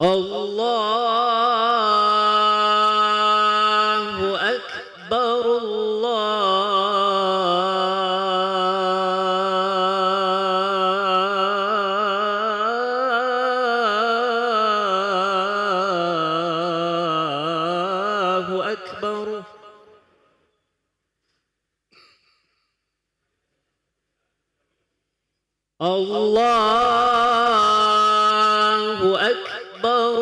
Allahu Akbar, Allahu Akbar. Allahu Akbar,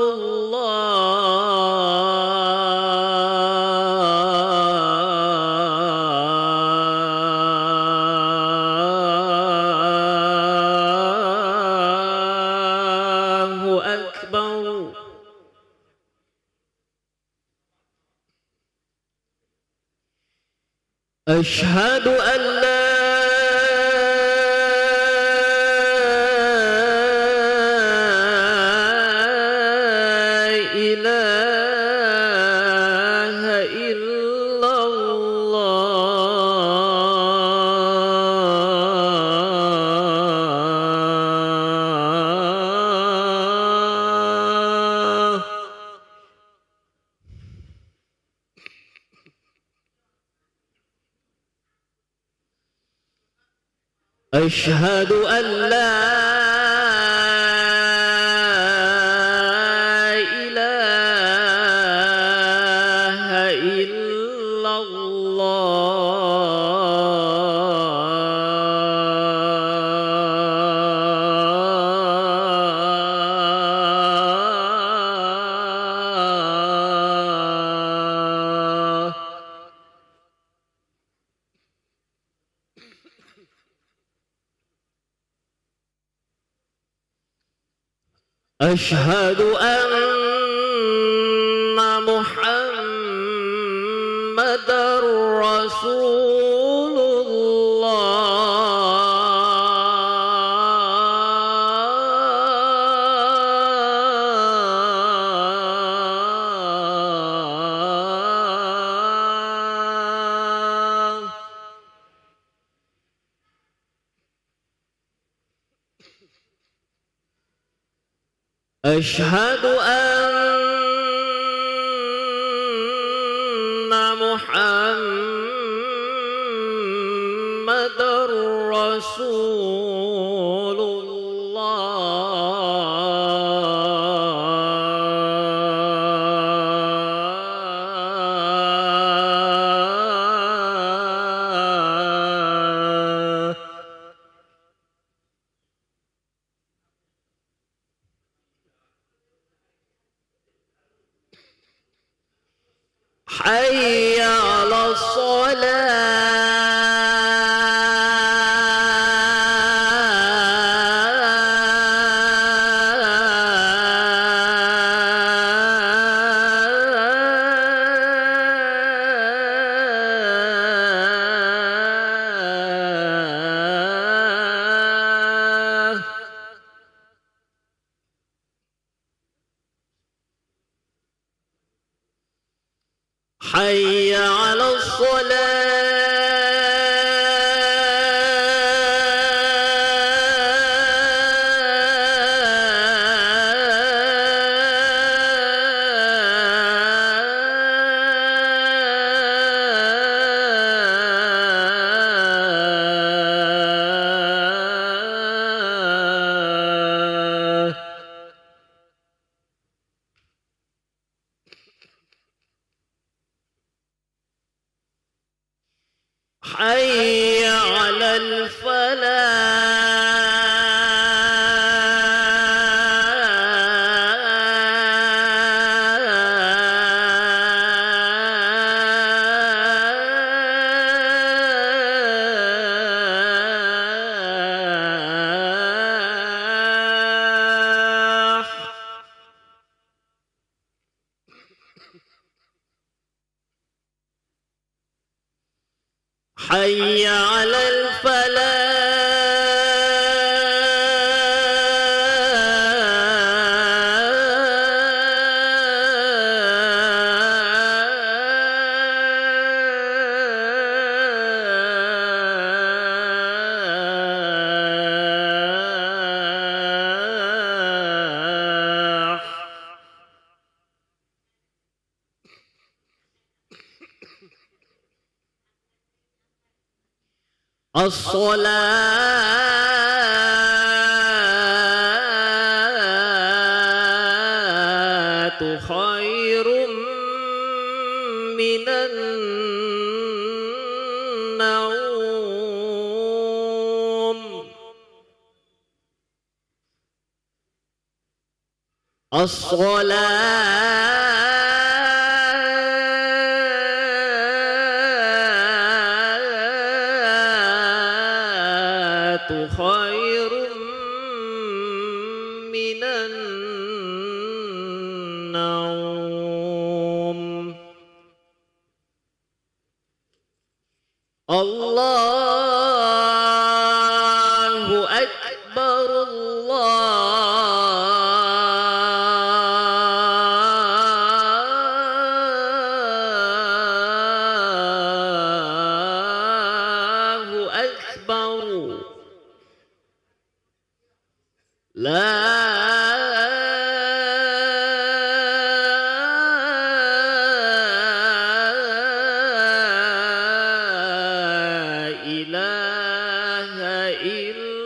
Allahu Akbar. Asyhadu an la ilaha illallah. أشهد أن لا إله إلا الله. أشهد أن محمدًا رسول الله. أشهد أن محمدًا رسول الله. حي على الصلاة. حي على الصلاة. حي على الفلاح. حي على الفلاح. As-salatu khairum minan naum. As-salatu khairum minan naum. Allahu Akbar, Allahu Akbar. La ilaha illallah.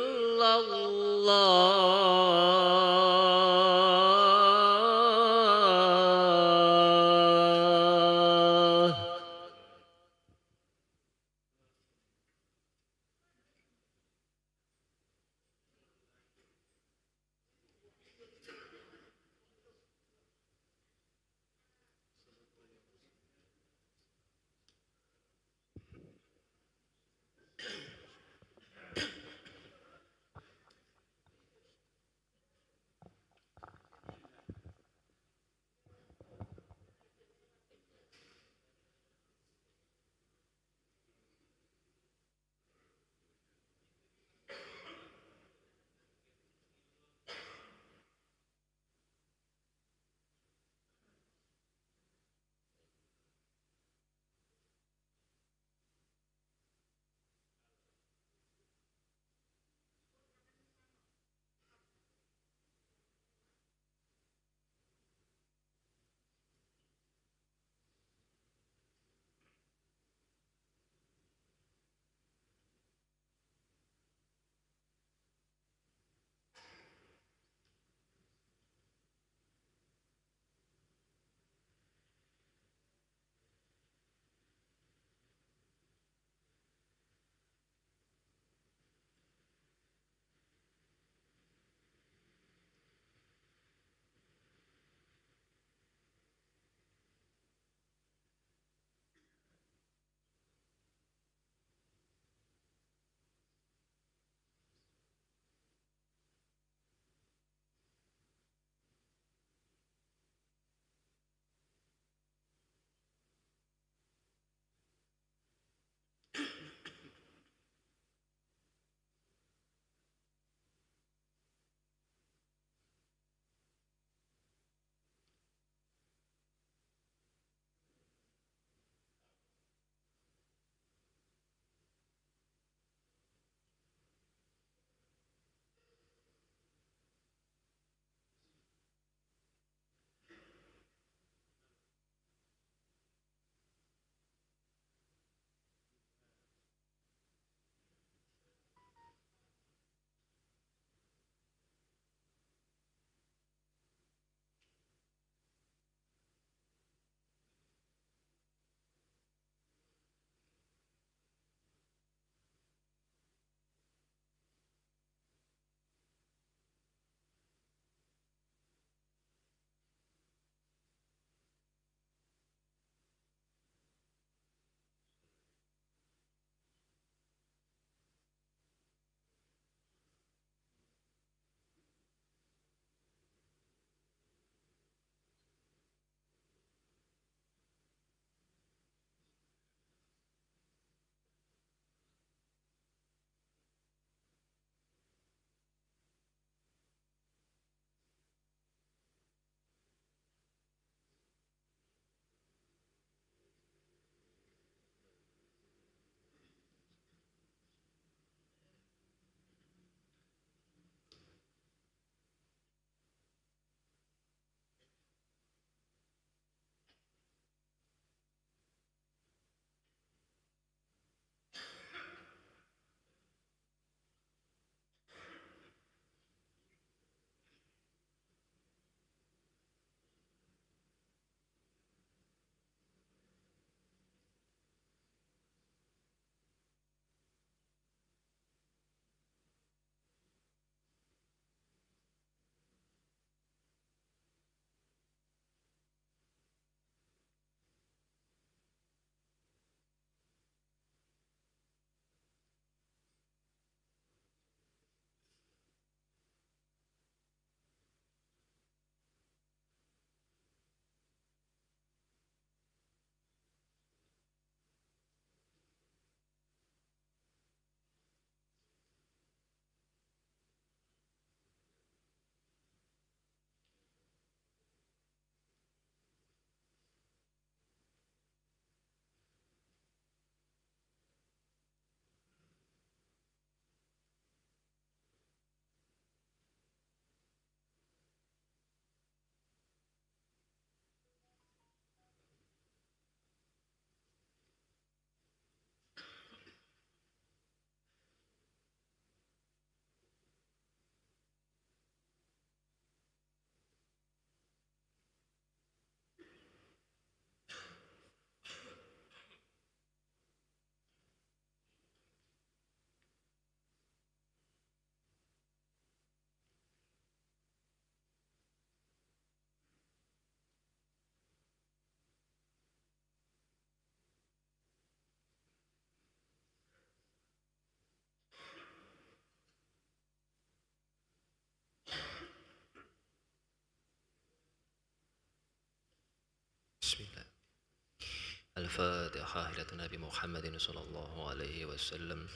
الفاتحة إلى النبي محمد صلى الله عليه وسلم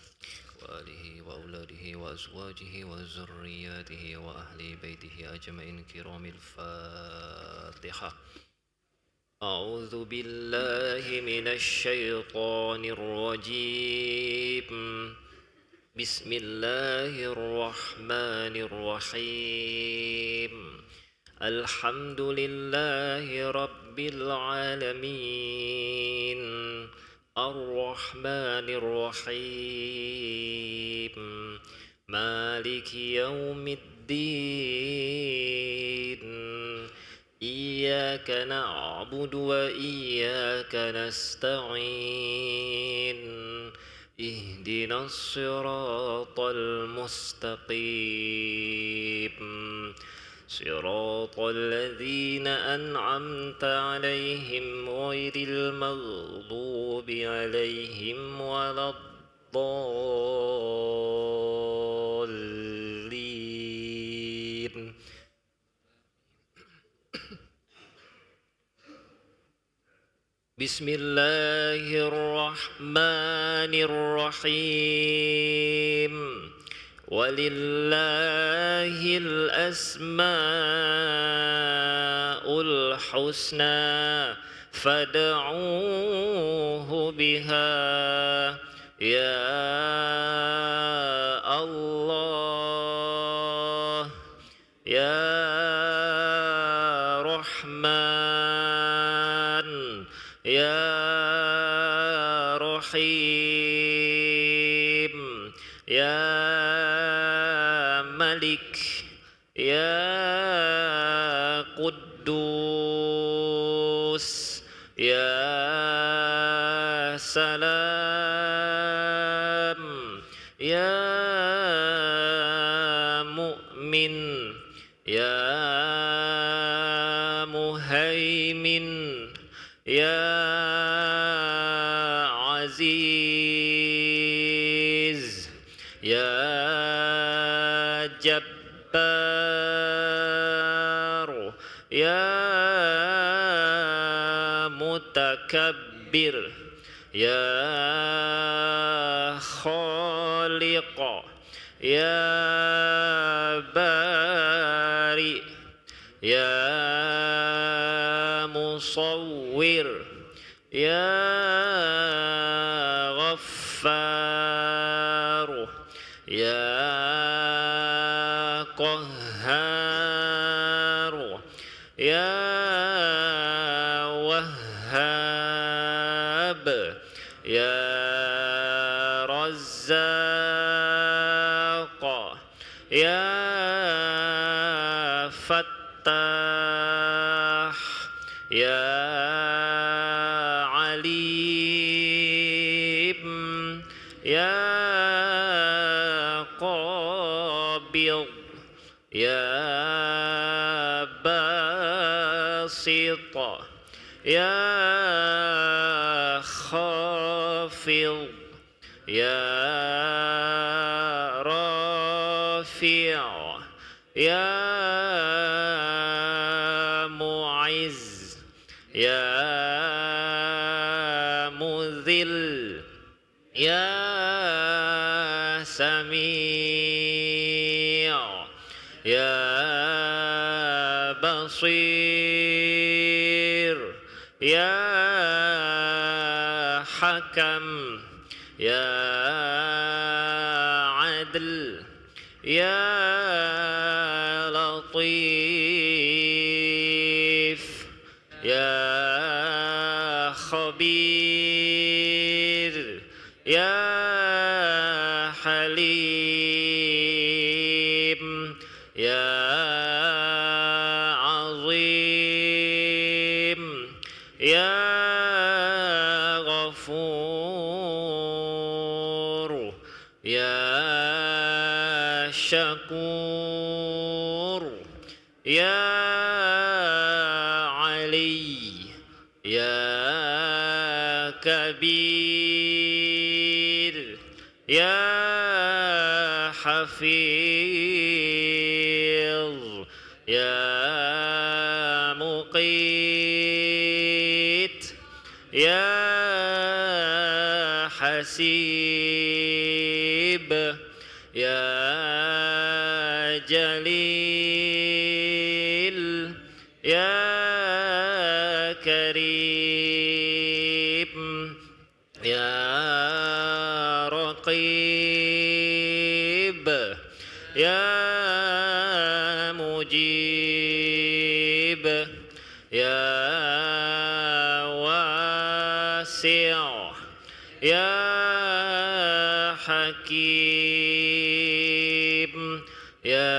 وآله وأولاده وأزواجه وذرياته وأهل بيته أجمعين كرام. الفاتحة. أعوذ بالله من الشيطان الرجيم. بسم الله الرحمن الرحيم. الحمد لله رب العالمين الرحمن الرحيم مالك يوم الدين إياك نعبد وإياك نستعين اهدنا الصراط المستقيم صراط الذين أنعمت عليهم غير المغضوب عليهم ولا الضالين. بسم الله الرحمن الرحيم. ولله الأسماء الحسنى فادعوه بها يا الله يا رحمن يا رحيم يا ملك يا قدوس يا سلام يا مؤمن يا مهيمن يا عزيز يا جبار يا متكبر يا خالق يا بارئ يا مصور يا غفار يا قهار يا وهاب يا رزاق يا فتاح يا عليم يا قابض يا باسط يا خافض يا رافع يا معز يا مذل يا سميع يا بصير يا حكم يا عدل يا لطيف يا خبير يا حليم يا عظيم يا غفور يا شكور يا علي يا كبير يا حفيظ يا مقيت يا حسيب يا جليل يا كريم يا رقيب يا مجيب يا واسع يا حكيم يا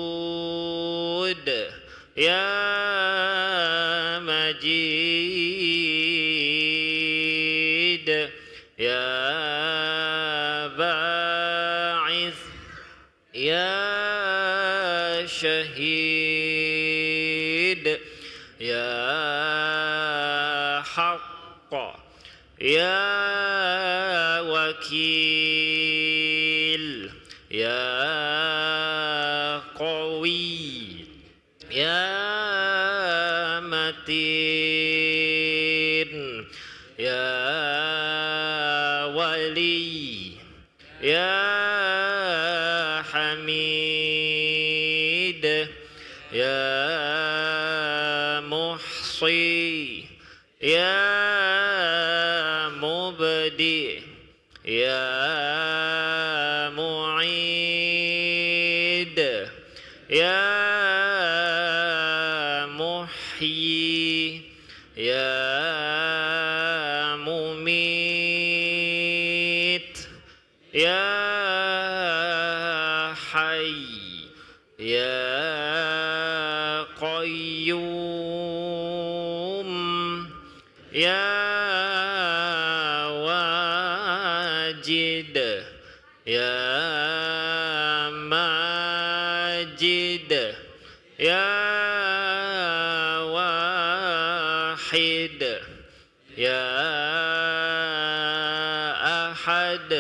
ودود يا مجيد يا باعث يا شهيد يا حق يا وكيل يا قوي يا متين يا ولي يا حميد يا محصي يا مبدئ يا معيد يا محيي يا مميت يا حي يا قيوم يا واجد يا ماجد يا واحد يا أحد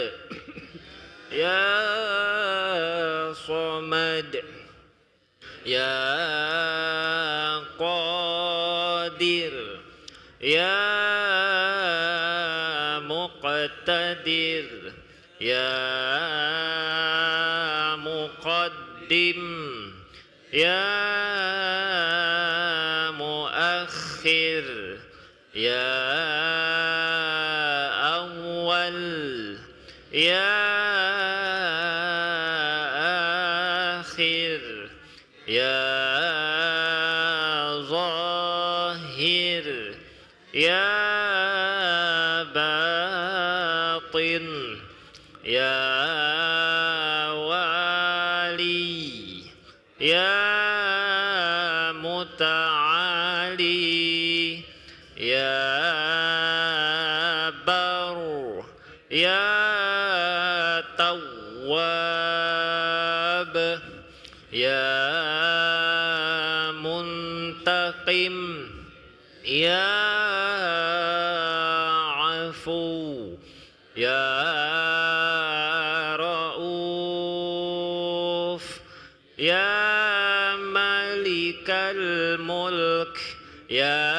يا صمد يا قادر يا مقتدر يا مقدم يا مؤخر يا أول يا آخر يا ظاهر يا باطن يا والي يا متعالي يا بر يا تواب يا منتقم يا عفو يا رؤوف يا ملك الملك يا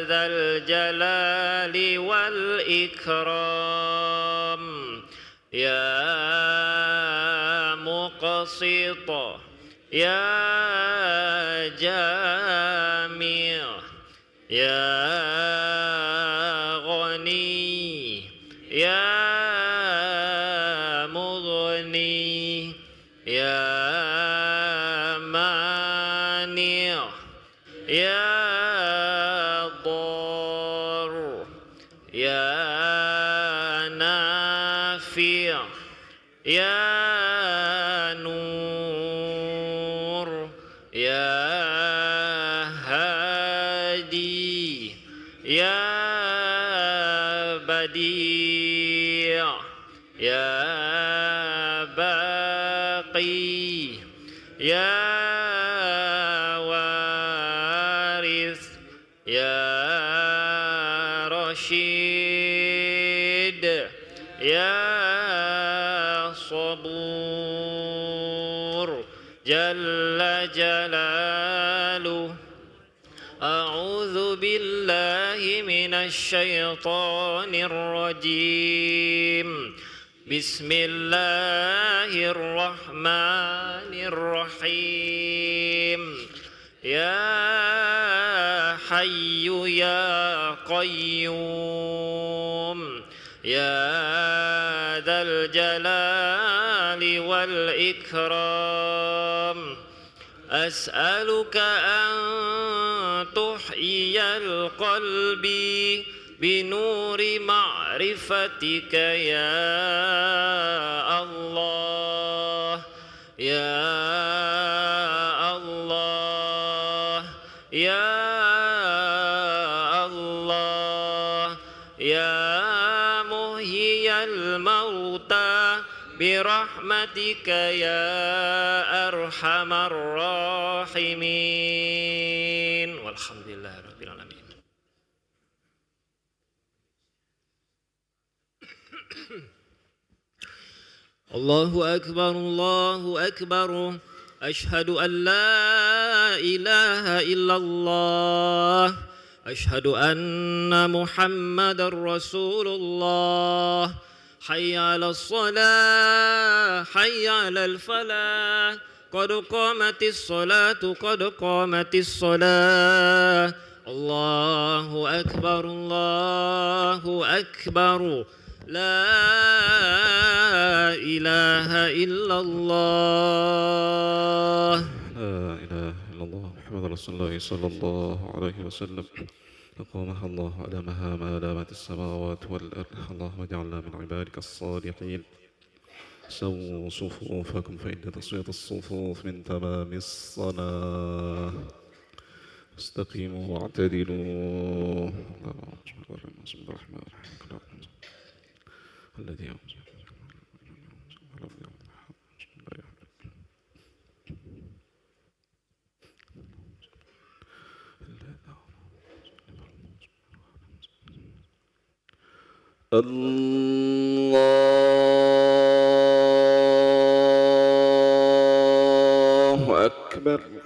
ذا الجلال والإكرام يا مقسط يا جامع يا غني يا مغني يا مانع يا ضار يا نافع يا نور يا هادي يا بديع يا باقي يا وارث يا رشيد يا صبور جل جلاله. أعوذ بالله بالله من الشيطان الرجيم. بسم الله الرحمن الرحيم. يا حي يا قيوم يا ذا الجلال والإكرام أسألك أن تحيي القلب بنور معرفتك يا الله يا الله يا الله يا محيي الموتى برحمتك يا أرحم الراحمين والحمد لله رب العالمين. الله أكبر الله أكبر أشهد أن لا إله إلا الله أشهد أن محمد رسول الله حي على الصلاة حي على الفلاح قد قامت الصلاة قد قامت الصلاة الله أكبر الله أكبر لا إله إلا الله لا إله إلا الله محمد رسول الله صلى الله عليه وسلم. أقامها الله على ما دامت السماوات والأرض. اللهم اجعلنا من عبادك الصالحين. سووا صفوفكم فإن تسوية الصفوف من تمام الصلاة. استقيموا واعتدلوا. بسم الله الرحمن الرحيم. الذي الله أكبر. اللهم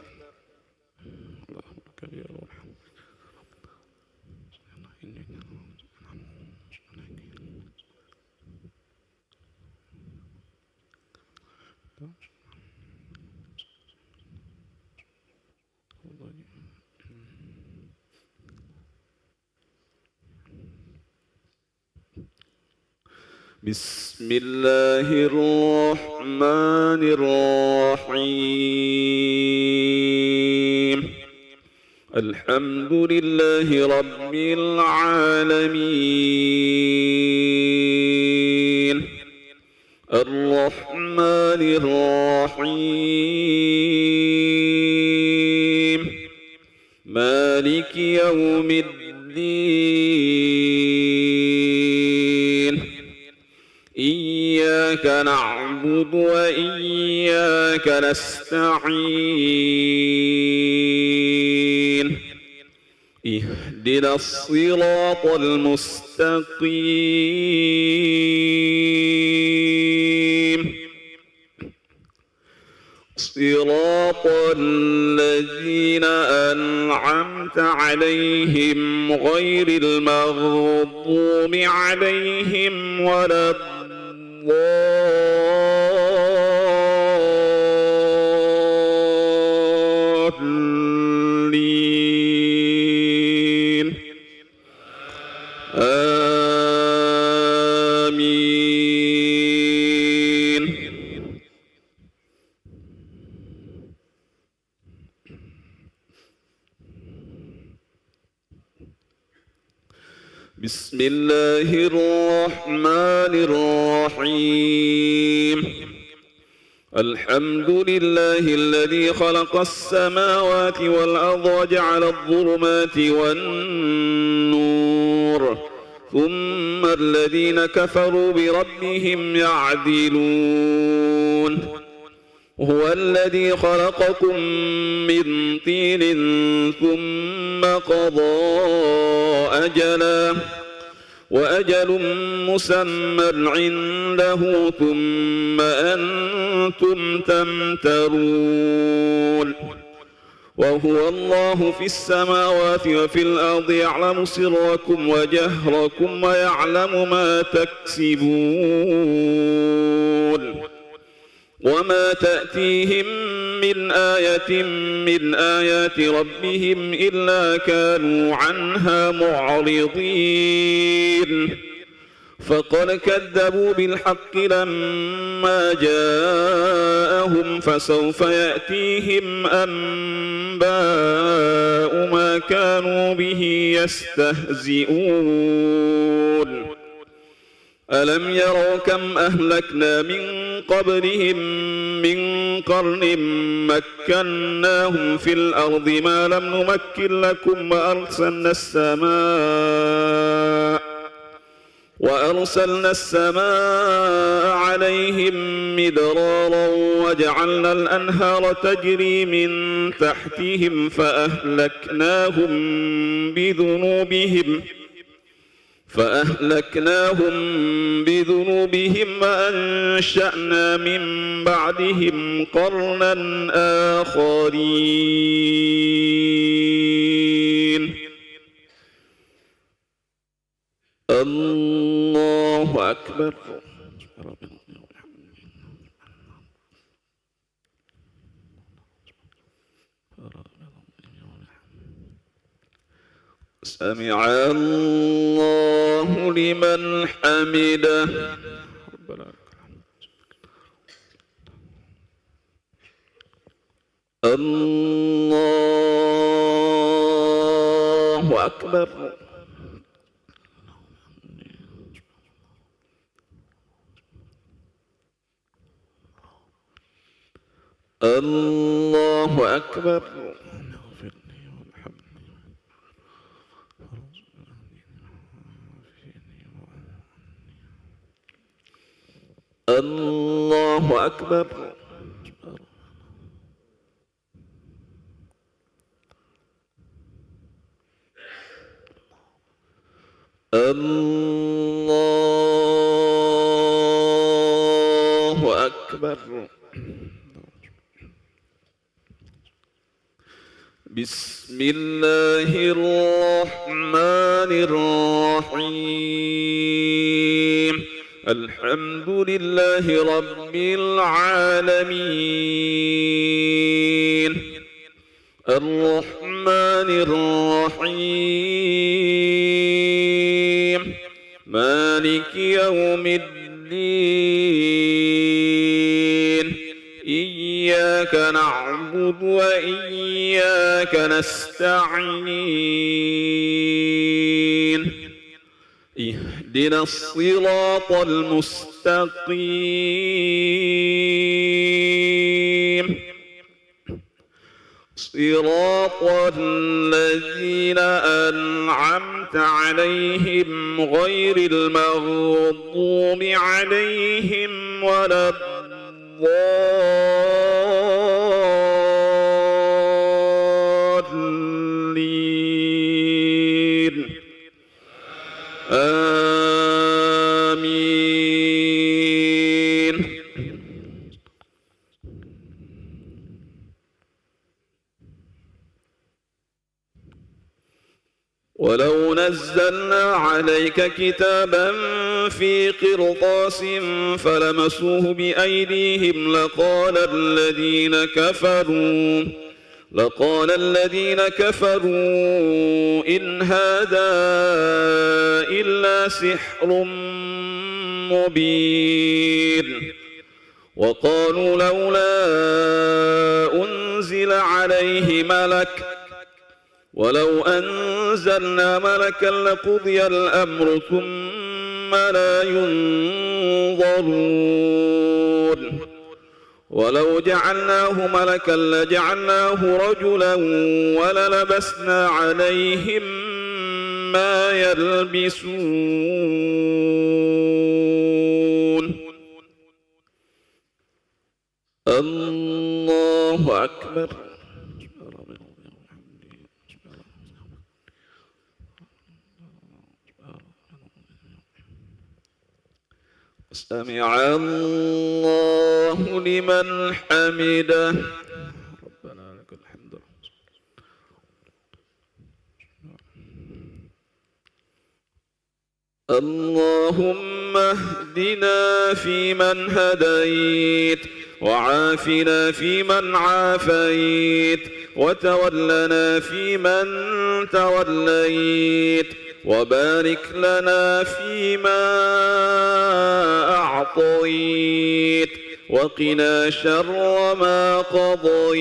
لك الحمد. بسم الله الرحمن الرحيم. الحمد لله رب العالمين. الرحمن الرحيم. مالك يوم الدين. إياك نعبد وإياك نستعين. اهدنا الصراط المستقيم. صراط الذين أنعمت عليهم غير المغضوب عليهم ولا الضالين. آمين. بسم الله الرحمن الرحيم. الحمد لله الذي خلق السماوات والأرض وجعل الظلمات والنور ثم الذين كفروا بربهم يعدلون. هو الذي خلقكم من طين ثم قضى أجلا وأجل مسمى عنده ثم أنتم تمترون. وهو الله في السماوات وفي الأرض يعلم سركم وجهركم ويعلم ما تكسبون وما تأتيهم من آية من آيات ربهم إلا كانوا عنها معرضين فقد كذبوا بالحق لما جاءهم فسوف يأتيهم أنباء ما كانوا به يستهزئون ألم يروا كم أهلكنا من قبلهم من قرن مكناهم في الأرض ما لم نمكن لكم وأرسلنا السماء عليهم مدرارا وجعلنا الأنهار تجري من تحتهم فأهلكناهم بذنوبهم وأنشأنا من بعدهم قرنا آخرين الله أكبر سمع الله لمن حمده الله أكبر الله أكبر الله أكبر الله أكبر بسم الله الرحمن الرحيم الحمد لله رب العالمين الرحمن الرحيم مالك يوم الدين إياك نعبد وإياك نستعين اهدنا الصراط المستقيم صراط الذين أنعمت عليهم غير المغضوب عليهم ولا الضالين آمين ولو نزلنا عليك كتابا في قرطاس فلمسوه بأيديهم لقال الذين كفروا إن هذا إلا سحر مبين وقالوا لولا أنزل عليه ملك ولو أنزلنا ملكا لقضي الأمر ثم لا ينظرون ولو جعلناه ملكا لجعلناه رجلا وللبسنا عليهم ما يلبسون الله أكبر سمع الله لمن حمده ربنا لك الحمد اللهم اهدنا فيمن هديت وعافنا فيمن عافيت وتولنا فيمن توليت وبارك لنا فيما أعطيت وقنا شر ما قضيت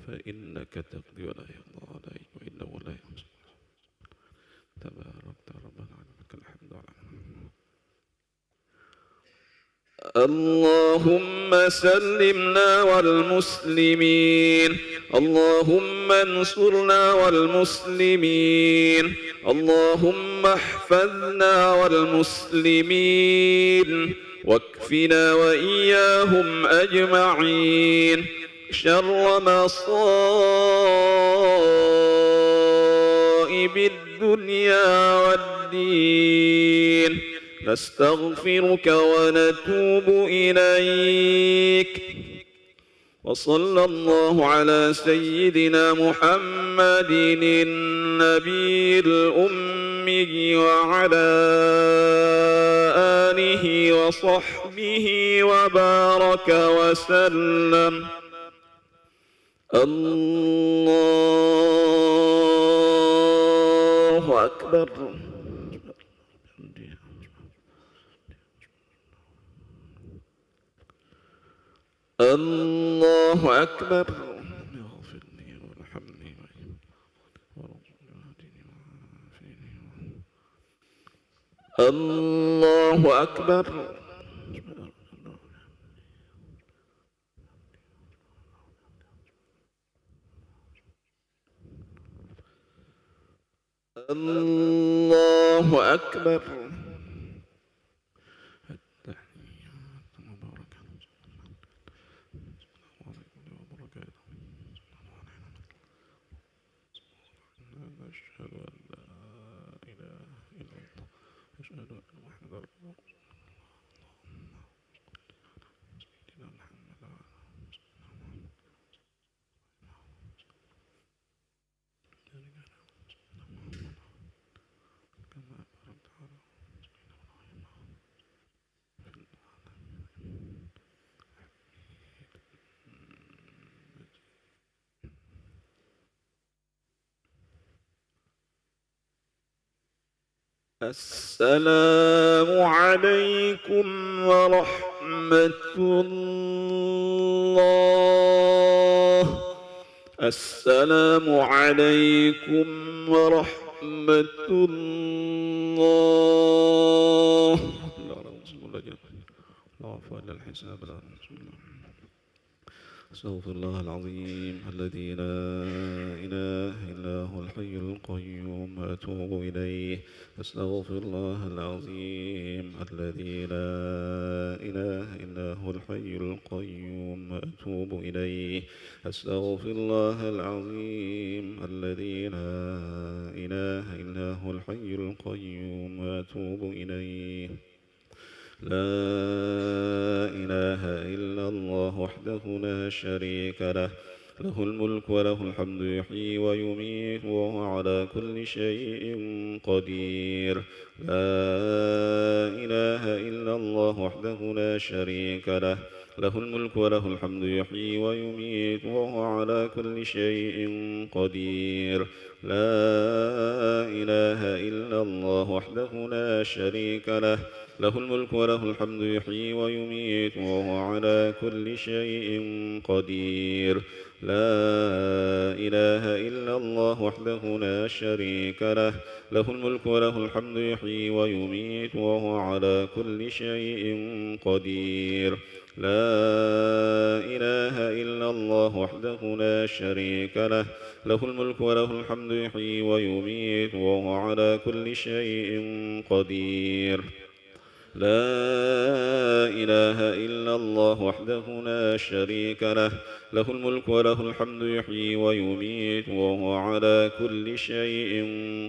فإنك تقضي ولا يقضى عليك وإنه لا يقضى تباركت ربنا لك الحمد على اللهم سلمنا والمسلمين اللهم انصرنا والمسلمين اللهم احفظنا والمسلمين واكفنا وإياهم أجمعين شر مصائب الدنيا والدين نستغفرك ونتوب إليك وصلى الله على سيدنا محمد النبي الأمي وعلى آله وصحبه وبارك وسلم الله أكبر الله أكبر اغفر لي وارحمني الله أكبر الله أكبر السلام عليكم ورحمة الله السلام عليكم ورحمة الله استغفر الله العظيم الذي لا إله إلا هو الحي القيوم وأتوب إليه استغفر الله العظيم الذي لا إله إلا هو الحي القيوم وأتوب إليه استغفر الله العظيم الذي لا إله إلا هو الحي القيوم وأتوب إليه لا إله إلا الله وحده لا شريك له له الملك وله الحمد يحيي ويميت وهو على كل شيء قدير لا إله إلا الله وحده لا شريك له له الملك وله الحمد يحيي ويميت وهو على كل شيء قدير لا إله إلا الله وحده لا شريك له له الملك وله الحمد يحيي ويميت وهو على كل شيء قدير لا إله إلا الله وحده لا شريك له له الملك وله الحمد يحيي ويميت وهو على كل شيء قدير لا إله إلا الله وحده لا شريك له له الملك وله الحمد يحيي ويميت وهو على كل شيء قدير لا إله إلا الله وحده لا شريك له له الملك وله الحمد يحيي ويميت وهو على كل شيء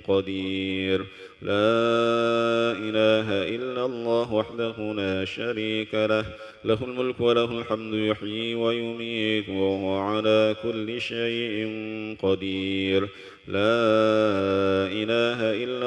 قدير لا إله إلا الله وحده لا شريك له له الملك وله الحمد يحيي ويميت وهو على كل شيء قدير لا إله إلا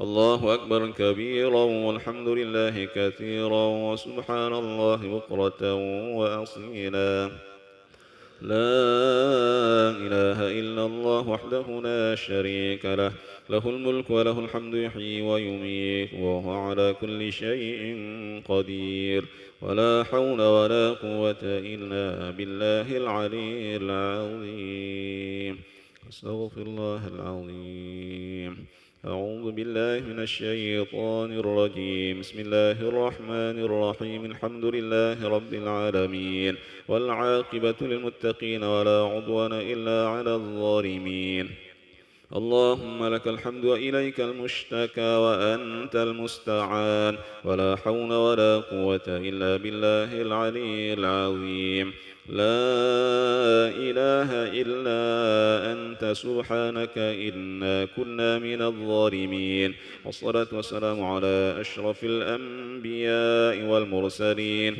الله أكبر كبيرا والحمد لله كثيرا وسبحان الله بكرة وأصيلا. لا إله إلا الله وحده لا شريك له، له الملك وله الحمد يحيي ويميت وهو على كل شيء قدير. ولا حول ولا قوة إلا بالله العلي العظيم. أستغفر الله العظيم. أعوذ بالله من الشيطان الرجيم. بسم الله الرحمن الرحيم. الحمد لله رب العالمين والعاقبة للمتقين ولا عدوان إلا على الظالمين. اللهم لك الحمد وإليك المشتكى وأنت المستعان، ولا حول ولا قوة إلا بالله العلي العظيم. لا إله إلا أنت سبحانك إنا كنا من الظالمين. والصلاة والسلام على أشرف الأنبياء والمرسلين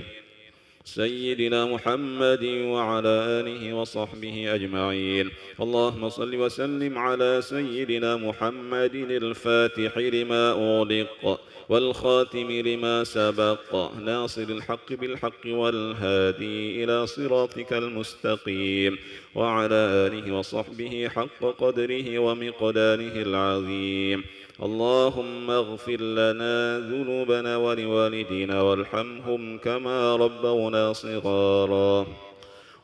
سيدنا محمد وعلى آله وصحبه أجمعين. اللهم صل وسلم على سيدنا محمد الفاتح لما أغلق والخاتم لما سبق، ناصر الحق بالحق والهادي إلى صراطك المستقيم، وعلى آله وصحبه حق قدره ومقداره العظيم. اللهم اغفر لنا ذنوبنا ولوالدينا وارحمهم كما ربونا صغارا،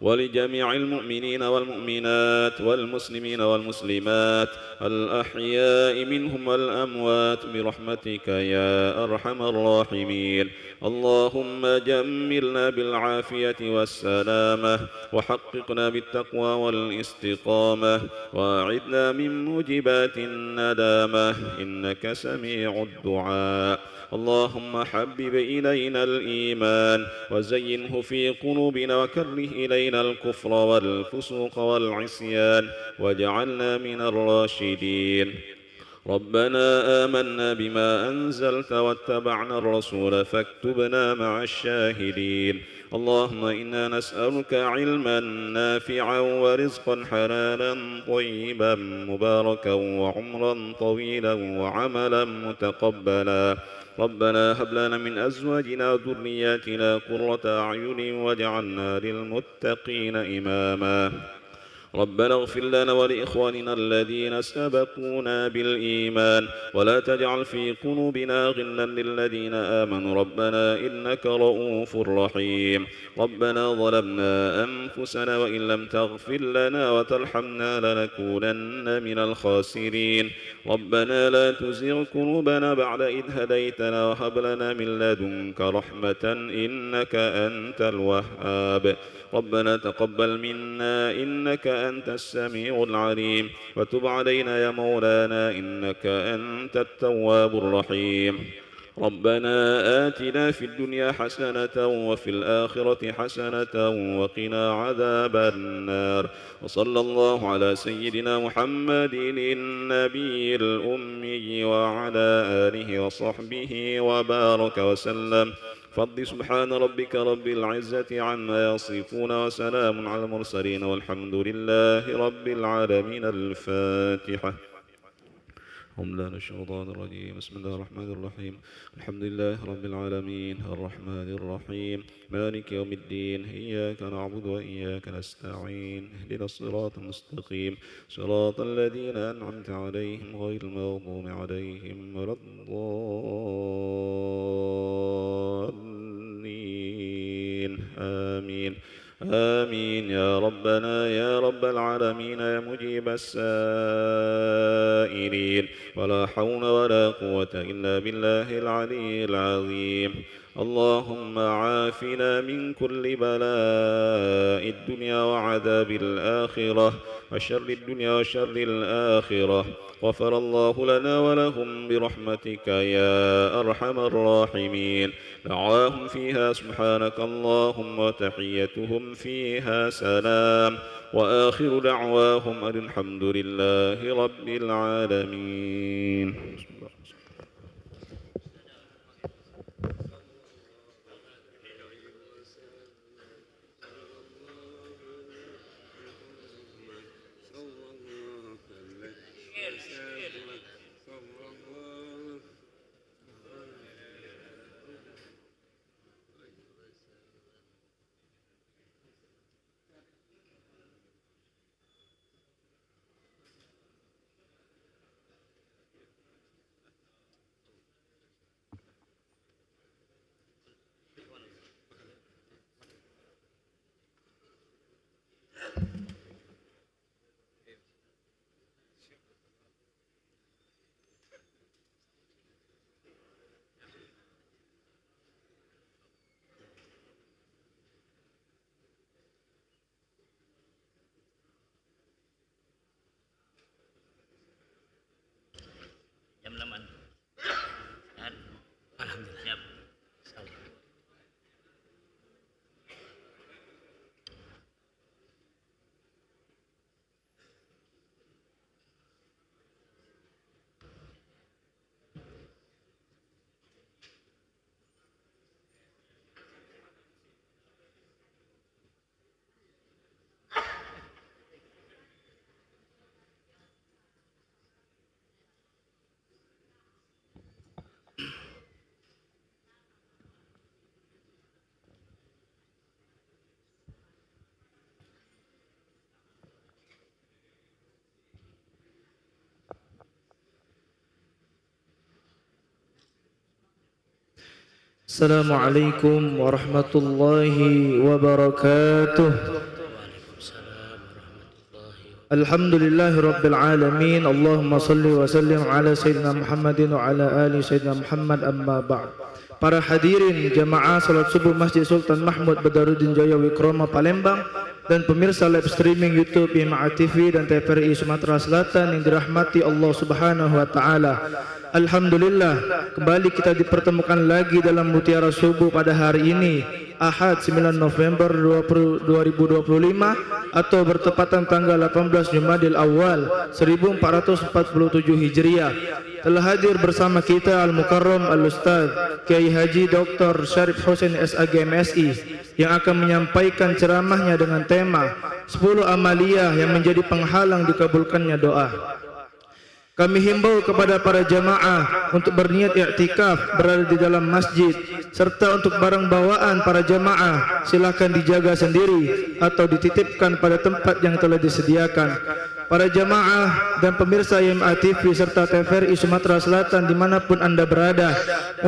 ولجميع المؤمنين والمؤمنات والمسلمين والمسلمات الأحياء منهم والأموات برحمتك يا أرحم الراحمين. اللهم جملنا بالعافية والسلامة، وحققنا بالتقوى والاستقامة، وأعذنا من موجبات الندامة إنك سميع الدعاء. اللهم حبب إلينا الإيمان وزينه في قلوبنا، وكره إلينا الكفر والفسوق والعصيان واجعلنا من الراشدين. ربنا آمنا بما أنزلت واتبعنا الرسول فاكتبنا مع الشاهدين. اللهم إنا نسألك علما نافعا ورزقا حلالا طيبا مباركا وعمرا طويلا وعملا متقبلا. ربنا هب لنا من أزواجنا وذرياتنا قرة أعين واجعلنا للمتقين إماما. ربنا اغفر لنا ولإخواننا الذين سبقونا بالإيمان، ولا تجعل في قلوبنا غلا للذين آمنوا ربنا إنك رؤوف رحيم. ربنا ظلمنا أنفسنا وإن لم تغفر لنا وترحمنا لنكونن من الخاسرين. ربنا لا تزغ قلوبنا بعد إذ هديتنا وهب لنا من لدنك رحمة إنك أنت الوهاب. ربنا تقبل منا إنك أنت السميع العليم، وتب علينا يا مولانا إنك أنت التواب الرحيم. ربنا آتنا في الدنيا حسنة وفي الآخرة حسنة وقنا عذاب النار. وصلى الله على سيدنا محمد النبي الأمي وعلى آله وصحبه وبارك وسلم. فضل سبحان ربك رب العزة عما يصفون وسلام على المرسلين والحمد لله رب العالمين. الفاتحة. من الشيطان الرجيم. بسم الله الرحمن الرحيم. الحمد لله رب العالمين الرحمن الرحيم مالك يوم الدين. إياك نعبد وإياك نستعين. اهدنا الصراط المستقيم صراط الذين أنعمت عليهم غير المغضوب عليهم ولا الضالين. آمين آمين يا ربنا يا رب العالمين يا مجيب السائلين. ولا حول ولا قوة إلا بالله العلي العظيم. اللهم عافنا من كل بلاء الدنيا وعذاب الآخرة وشر الدنيا وشر الآخرة. غفر الله لنا ولهم برحمتك يا أرحم الراحمين. دعواهم فيها سبحانك اللهم وتحيتهم فيها سلام، وآخر دعواهم أن الحمد لله رب العالمين. Assalamualaikum warahmatullahi wabarakatuh. Alhamdulillahi rabbil alamin. Allahumma salli wa sallim ala sayyidina Muhammadin wa ala ali sayyidina Muhammad, amma ba'd. Para hadirin jamaah salat subuh Masjid Sultan Mahmud Badaruddin Jaya Wikrama Palembang dan pemirsa live streaming YouTube IMA TV dan TVRI Sumatera Selatan yang dirahmati Allah Subhanahu wa taala. Alhamdulillah, kembali kita dipertemukan lagi dalam Mutiara Subuh pada hari ini, Ahad 9 November 2025 atau bertepatan tanggal 18 Jumadil Awal 1447 Hijriah. Telah hadir bersama kita Al-Mukarram Al-Ustaz Kiai Haji Dr. Syarif Hussein SAG MSI yang akan menyampaikan ceramahnya dengan tema 10 amaliyah yang menjadi penghalang dikabulkannya doa. Kami himbau kepada para jamaah untuk berniat i'tikaf berada di dalam masjid, serta untuk barang bawaan para jamaah silakan dijaga sendiri atau dititipkan pada tempat yang telah disediakan. Para jamaah dan pemirsa IMA TV serta TVRI Sumatera Selatan dimanapun Anda berada,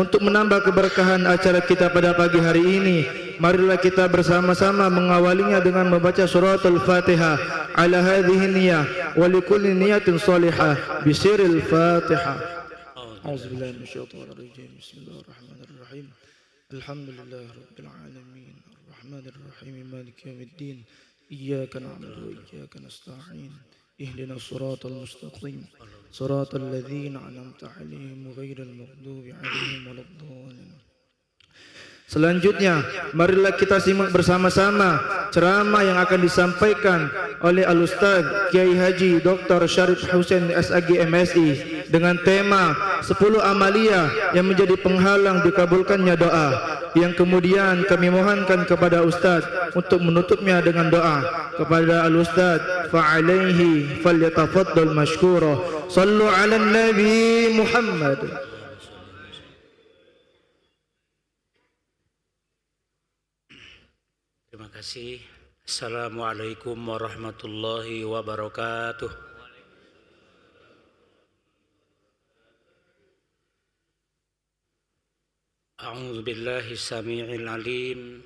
untuk menambah keberkahan acara kita pada pagi hari ini, marilah kita bersama-sama mengawalinya dengan membaca suratul Fatihah ala hadhihi niyah wa likulli niyatin salihah bisiril Fatihah. A'udzubillahi minasyaitonir rajim. Bismillahirrahmanirrahim. Alhamdulillahirabbil alamin. Arrahmanirrahim. Maliki yaumiddin. Iyyaka na'budu wa iyyaka nasta'in. Ihdinas siratal mustaqim. Siratal ladzina an'amta 'alaihim ghairil maghdubi 'alaihim waladdallin. Selanjutnya, marilah kita simak bersama-sama ceramah yang akan disampaikan oleh Al-Ustaz Kiai Haji Dr. Syarif Hussein SAG MSI dengan tema 10 amaliyah yang menjadi penghalang dikabulkannya doa, yang kemudian kami mohonkan kepada Ustaz untuk menutupnya dengan doa. Kepada Al-Ustaz, fa'alaihi falyatafaddal mashkura. Sallu 'alan Nabi Muhammad. Terima kasih. Assalamualaikum warahmatullahi wabarakatuh. A'udzu billahi samii'il 'aliim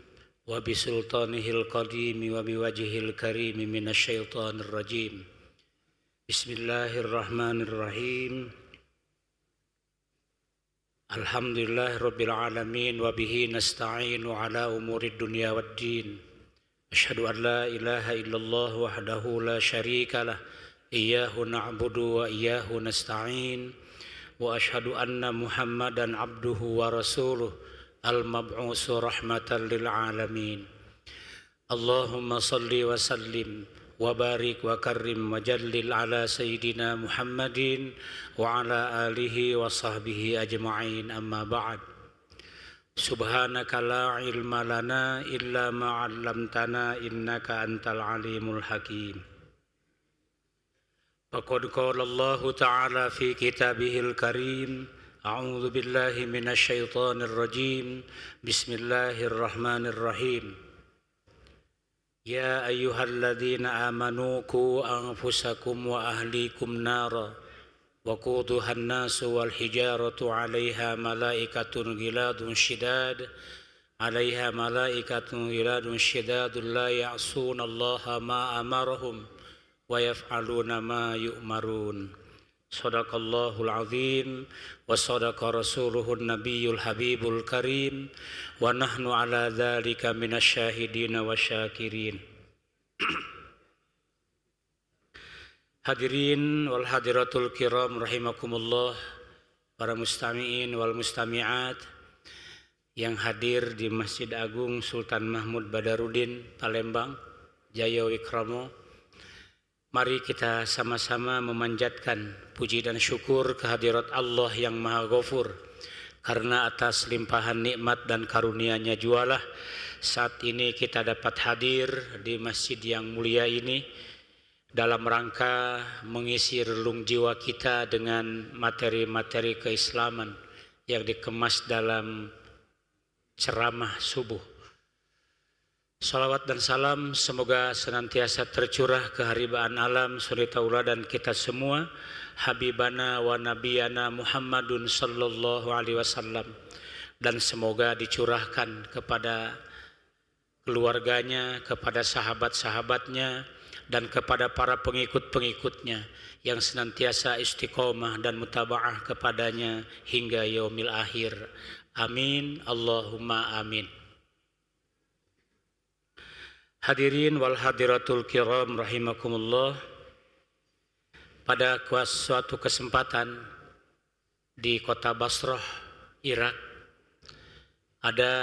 wa bisultanihil qadim wa biwajhihil karim minasyaitonir rajim. Bismillahirrahmanirrahim. Alhamdulillahirabbil alamin wa bihi nasta'inu ala umurid dunya waddin. Asyhadu an la ilaha illallah wahdahu la syarika lah, iyyahu na'budu wa iyyahu nasta'in. Wa asyhadu anna Muhammadan abduhu wa rasuluh al-mab'usu rahmatan lil alamin. Allahumma salli wa sallim wa barik wa karrim wa jallil ala sayyidina Muhammadin wa ala alihi wa sahbihi ajma'in, amma ba'd. Subhanaka la ilma lana illa ma 'allamtana innaka antal alimul hakim. Faqad qala Allah ta'ala fi kitabihil karim, a'udzu billahi minasyaitonir rajim. Bismillahirrahmanirrahim. Ya ayyuhalladzina amanu qu anfusakum wa ahlikum nara wa quduhan nasu wal hijaratu 'alaiha malaikatun ghiladun shidad 'alaiha malaikatun ghiladun shidadun la ya'sunallaha ma amarahum wa yaf'aluna ma yu'marun. Shadaqallahul azim wa sadaqa rasuluhun nabiyyul habibul karim wa nahnu ala dzalika minasyahidin wa syakirin. Hadirin wal hadiratul kiram rahimakumullah, para mustami'in wal mustami'at yang hadir di Masjid Agung Sultan Mahmud Badaruddin Palembang Jaya Wikrama. Mari kita sama-sama memanjatkan puji dan syukur kehadirat Allah yang Maha Ghafur, karena atas limpahan nikmat dan karunia-Nya jualah saat ini kita dapat hadir di masjid yang mulia ini dalam rangka mengisi relung jiwa kita dengan materi-materi keislaman yang dikemas dalam ceramah subuh. Salawat dan salam semoga senantiasa tercurah keharibaan alam suri tauladan kita semua, Habibana wa Nabiyana Muhammadun sallallahu alaihi wasallam, dan semoga dicurahkan kepada keluarganya, kepada sahabat-sahabatnya, dan kepada para pengikut-pengikutnya yang senantiasa istiqomah dan mutaba'ah kepadanya hingga yaumil akhir. Amin, Allahumma amin. Hadirin wal hadiratul kiram rahimakumullah. Pada suatu kesempatan di kota Basrah, Irak, ada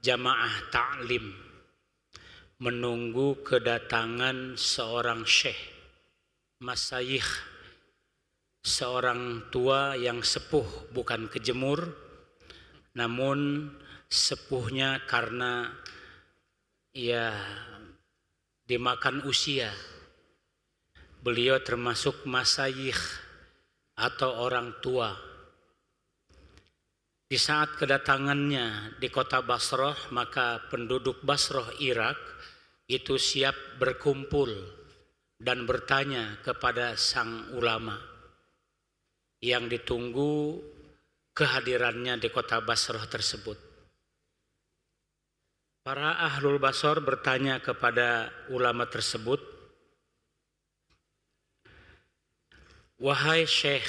jamaah ta'lim menunggu kedatangan seorang syekh, masyayikh, seorang tua yang sepuh, bukan kejemur, namun sepuhnya karena ia dimakan usia. Beliau termasuk masyayikh atau orang tua. Di saat kedatangannya di kota Basrah, maka penduduk Basrah Irak itu siap berkumpul dan bertanya kepada sang ulama yang ditunggu kehadirannya di kota Basrah tersebut. Para ahlul Basrah bertanya kepada ulama tersebut, "Wahai syekh,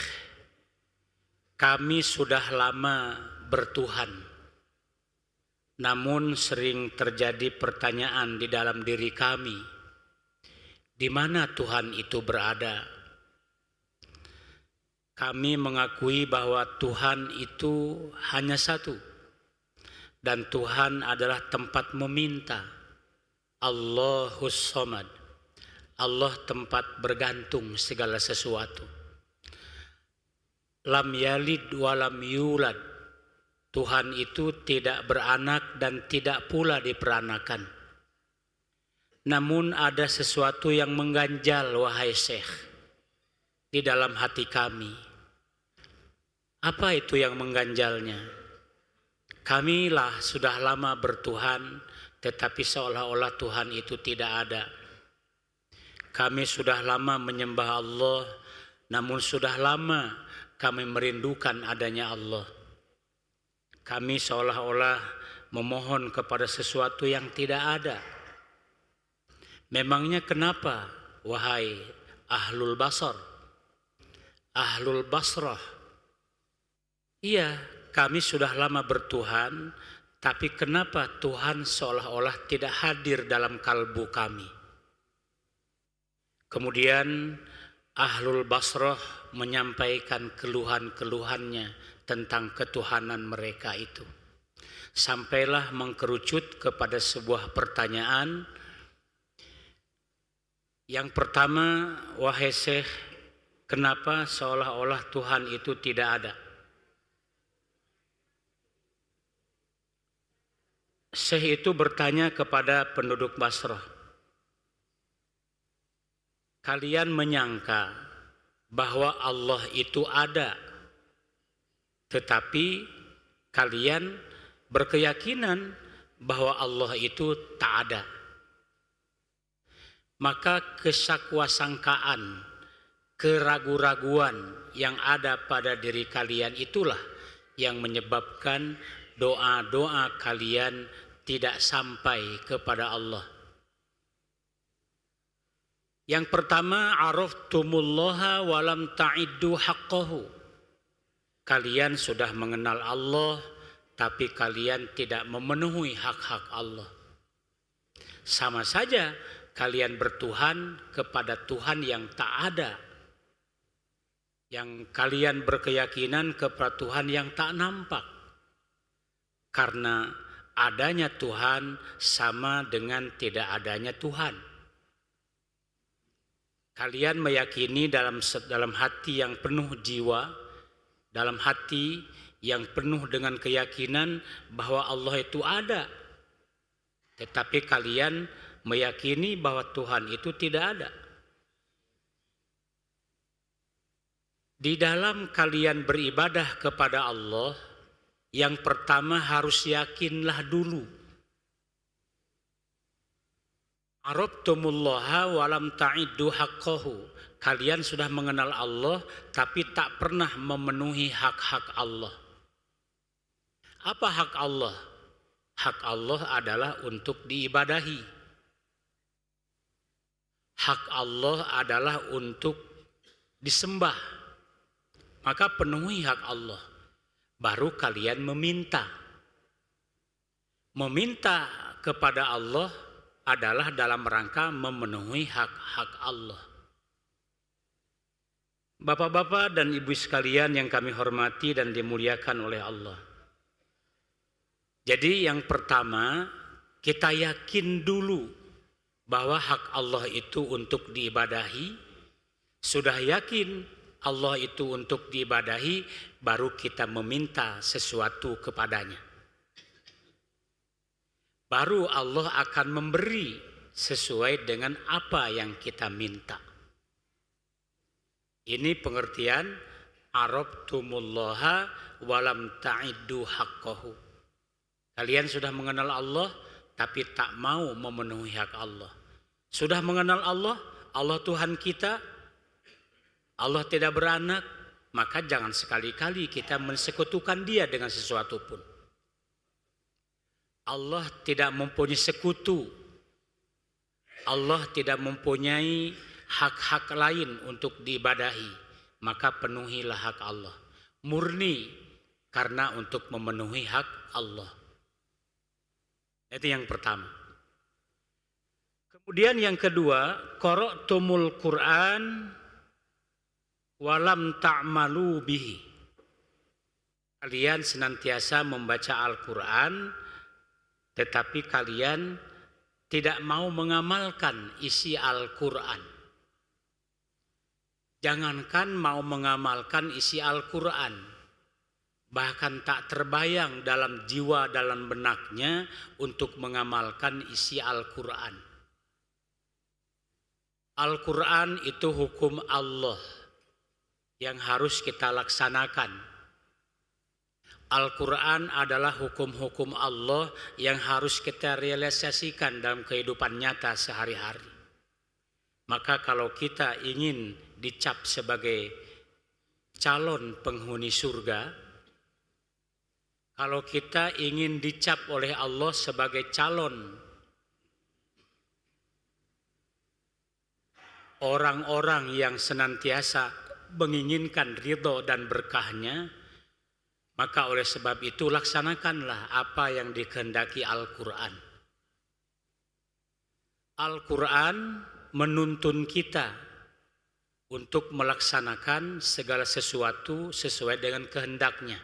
kami sudah lama bertuhan, namun sering terjadi pertanyaan di dalam diri kami, di mana Tuhan itu berada? Kami mengakui bahwa Tuhan itu hanya satu, dan Tuhan adalah tempat meminta. Allahus Samad, Allah tempat bergantung segala sesuatu. Lam yalid walam yulad, Tuhan itu tidak beranak dan tidak pula diperanakan. Namun ada sesuatu yang mengganjal, wahai syekh, di dalam hati kami. Apa itu yang mengganjalnya? Kamilah sudah lama bertuhan, tetapi seolah-olah Tuhan itu tidak ada. Kami sudah lama menyembah Allah, namun sudah lama kami merindukan adanya Allah. Kami seolah-olah memohon kepada sesuatu yang tidak ada. Memangnya kenapa, wahai ahlul Basar, ahlul Basrah? Iya, kami sudah lama bertuhan, tapi kenapa Tuhan seolah-olah tidak hadir dalam kalbu kami? Kemudian ahlul Basrah menyampaikan keluhan-keluhannya tentang ketuhanan mereka itu. Sampailah mengkerucut kepada sebuah pertanyaan. Yang pertama, wahai syekh, kenapa seolah-olah Tuhan itu tidak ada? Syekh itu bertanya kepada penduduk Basrah, kalian menyangka bahwa Allah itu ada, tetapi kalian berkeyakinan bahwa Allah itu tak ada. Maka kesakwasangkaan, keragu-raguan yang ada pada diri kalian itulah yang menyebabkan doa-doa kalian tidak sampai kepada Allah. Yang pertama, araftumullaha walam ta'iddu haqqahu. Kalian sudah mengenal Allah, tapi kalian tidak memenuhi hak-hak Allah. Sama saja kalian bertuhan kepada Tuhan yang tak ada. Yang kalian berkeyakinan kepada Tuhan yang tak nampak. Karena adanya Tuhan sama dengan tidak adanya Tuhan. Kalian meyakini dalam hati yang penuh jiwa, dalam hati yang penuh dengan keyakinan bahwa Allah itu ada. Tetapi kalian meyakini bahwa Tuhan itu tidak ada. Di dalam kalian beribadah kepada Allah, yang pertama harus yakinlah dulu. Arabtumullaha walam ta'iddu haqqahu. Kalian sudah mengenal Allah tapi tak pernah memenuhi hak-hak Allah. Apa hak Allah? Hak Allah adalah untuk diibadahi. Hak Allah adalah untuk disembah. Maka penuhi hak Allah. Baru kalian meminta. Meminta kepada Allah adalah dalam rangka memenuhi hak-hak Allah. Bapak-bapak dan ibu sekalian yang kami hormati dan dimuliakan oleh Allah. Jadi yang pertama, kita yakin dulu bahwa hak Allah itu untuk diibadahi. Sudah yakin Allah itu untuk diibadahi, baru kita meminta sesuatu kepadanya. Baru Allah akan memberi sesuai dengan apa yang kita minta. Ini pengertian arabtumullaha walam ta'iddu haqqahu. Kalian sudah mengenal Allah tapi tak mau memenuhi hak Allah. Sudah mengenal Allah, Allah Tuhan kita, Allah tidak beranak, maka jangan sekali-kali kita mensekutukan Dia dengan sesuatu pun. Allah tidak mempunyai sekutu. Allah tidak mempunyai hak-hak lain untuk diibadahi, maka penuhilah hak Allah. Murni karena untuk memenuhi hak Allah. Itu yang pertama. Kemudian yang kedua, qara'tumul Qur'an walam ta'malu bihi. Kalian senantiasa membaca Al-Quran, tetapi kalian tidak mau mengamalkan isi Al-Quran. Jangankan mau mengamalkan isi Al-Quran, bahkan tak terbayang dalam jiwa, dalam benaknya untuk mengamalkan isi Al-Quran. Al-Quran itu hukum Allah yang harus kita laksanakan. Al-Quran adalah hukum-hukum Allah yang harus kita realisasikan dalam kehidupan nyata sehari-hari. Maka kalau kita ingin dicap sebagai calon penghuni surga, kalau kita ingin dicap oleh Allah sebagai calon orang-orang yang senantiasa menginginkan ridho dan berkahnya, maka oleh sebab itu laksanakanlah apa yang dikehendaki Al-Quran. Al-Quran menuntun kita untuk melaksanakan segala sesuatu sesuai dengan kehendaknya.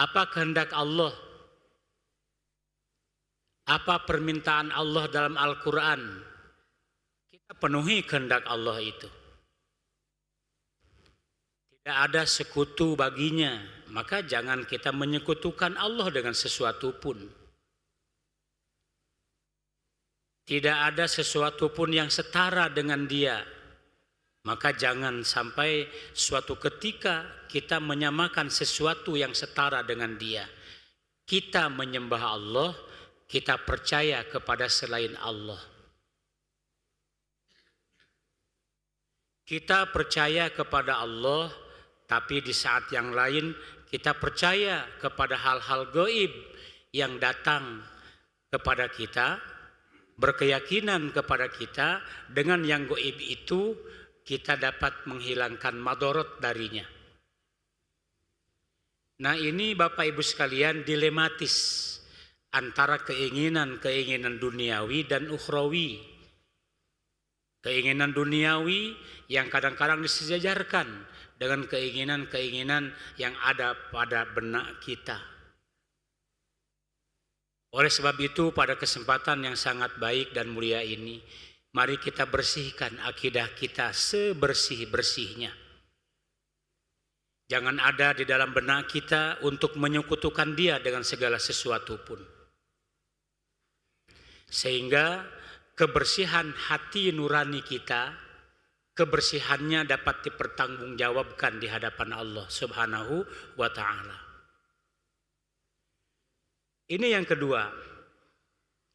Apa kehendak Allah? Apa permintaan Allah dalam Al-Quran? Kita penuhi kehendak Allah itu. Tidak ada sekutu baginya, maka jangan kita menyekutukan Allah dengan sesuatu pun. Tidak ada sesuatu pun yang setara dengan Dia, maka jangan sampai suatu ketika kita menyamakan sesuatu yang setara dengan Dia. Kita menyembah Allah, kita percaya kepada selain Allah. Kita percaya kepada Allah, tapi di saat yang lain kita percaya kepada hal-hal gaib yang datang kepada kita, berkeyakinan kepada kita. Dengan yang gaib itu kita dapat menghilangkan madorot darinya. Nah, ini Bapak Ibu sekalian dilematis antara keinginan-keinginan duniawi dan ukhrawi. Keinginan duniawi yang kadang-kadang disejajarkan dengan keinginan-keinginan yang ada pada benak kita. Oleh sebab itu, pada kesempatan yang sangat baik dan mulia ini, mari kita bersihkan akidah kita sebersih-bersihnya. Jangan ada di dalam benak kita untuk menyekutukan Dia dengan segala sesuatu pun. Sehingga kebersihan hati nurani kita, kebersihannya dapat dipertanggungjawabkan di hadapan Allah Subhanahu wa ta'ala. Ini yang kedua.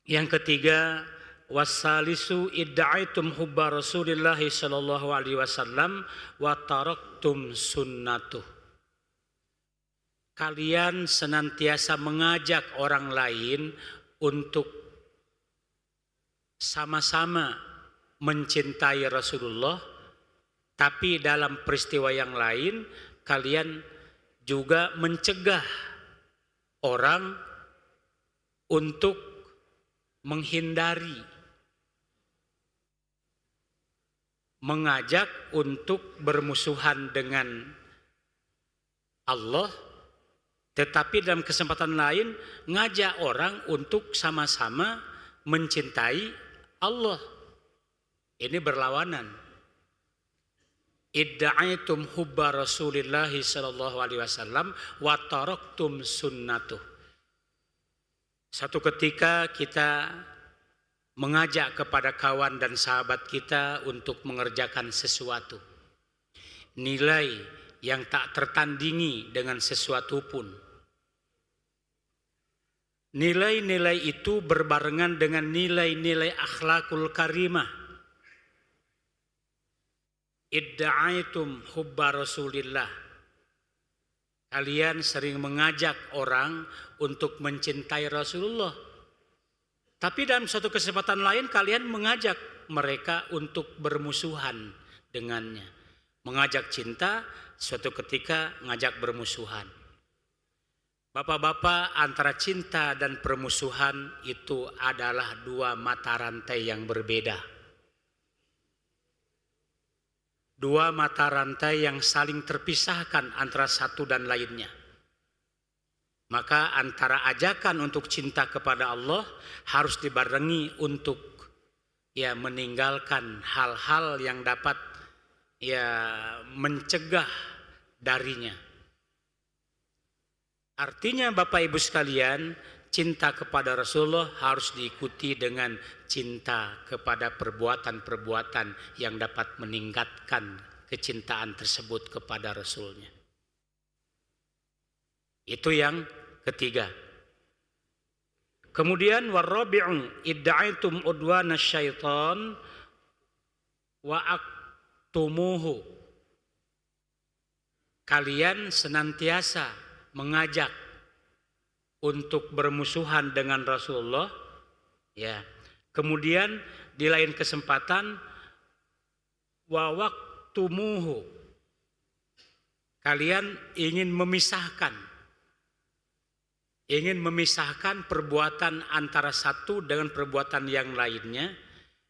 Yang ketiga, wassalisu idda'aitum hubba Rasulillah sallallahu alaihi wasallam wa taraktum sunnatuh. kalian senantiasa mengajak orang lain untuk sama-sama mencintai Rasulullah, tapi dalam peristiwa yang lain kalian juga mencegah orang untuk menghindari, mengajak untuk bermusuhan dengan Allah, tetapi dalam kesempatan lain ngajak orang untuk sama-sama mencintai Allah. Ini berlawanan. Idda'aitum hubba Rasulillah sallallahu alaihi wasallam wa taraktum sunnatuh. Satu ketika kita mengajak kepada kawan dan sahabat kita untuk mengerjakan sesuatu, nilai yang tak tertandingi dengan sesuatu pun. Nilai-nilai itu berbarengan dengan nilai-nilai akhlakul karimah. Idda'aitum hubba Rasulillah. Kalian sering mengajak orang untuk mencintai Rasulullah. Tapi dalam suatu kesempatan lain kalian mengajak mereka untuk bermusuhan dengannya. Mengajak cinta, suatu ketika ngajak bermusuhan. Bapak-bapak, antara cinta dan permusuhan itu adalah dua mata rantai yang berbeda. Dua mata rantai yang saling terpisahkan antara satu dan lainnya. Maka antara ajakan untuk cinta kepada Allah harus dibarengi untuk meninggalkan hal-hal yang dapat mencegah darinya. Artinya Bapak Ibu sekalian, cinta kepada Rasulullah harus diikuti dengan cinta kepada perbuatan-perbuatan yang dapat meningkatkan kecintaan tersebut kepada Rasulnya. Itu yang ketiga. Kemudian warabi'u idda'aitum udwana syaitan wa aktumuhu. Kalian senantiasa mengajak untuk bermusuhan dengan Rasulullah, Kemudian di lain kesempatan wa waqtumuhu. Kalian ingin memisahkan perbuatan antara satu dengan perbuatan yang lainnya,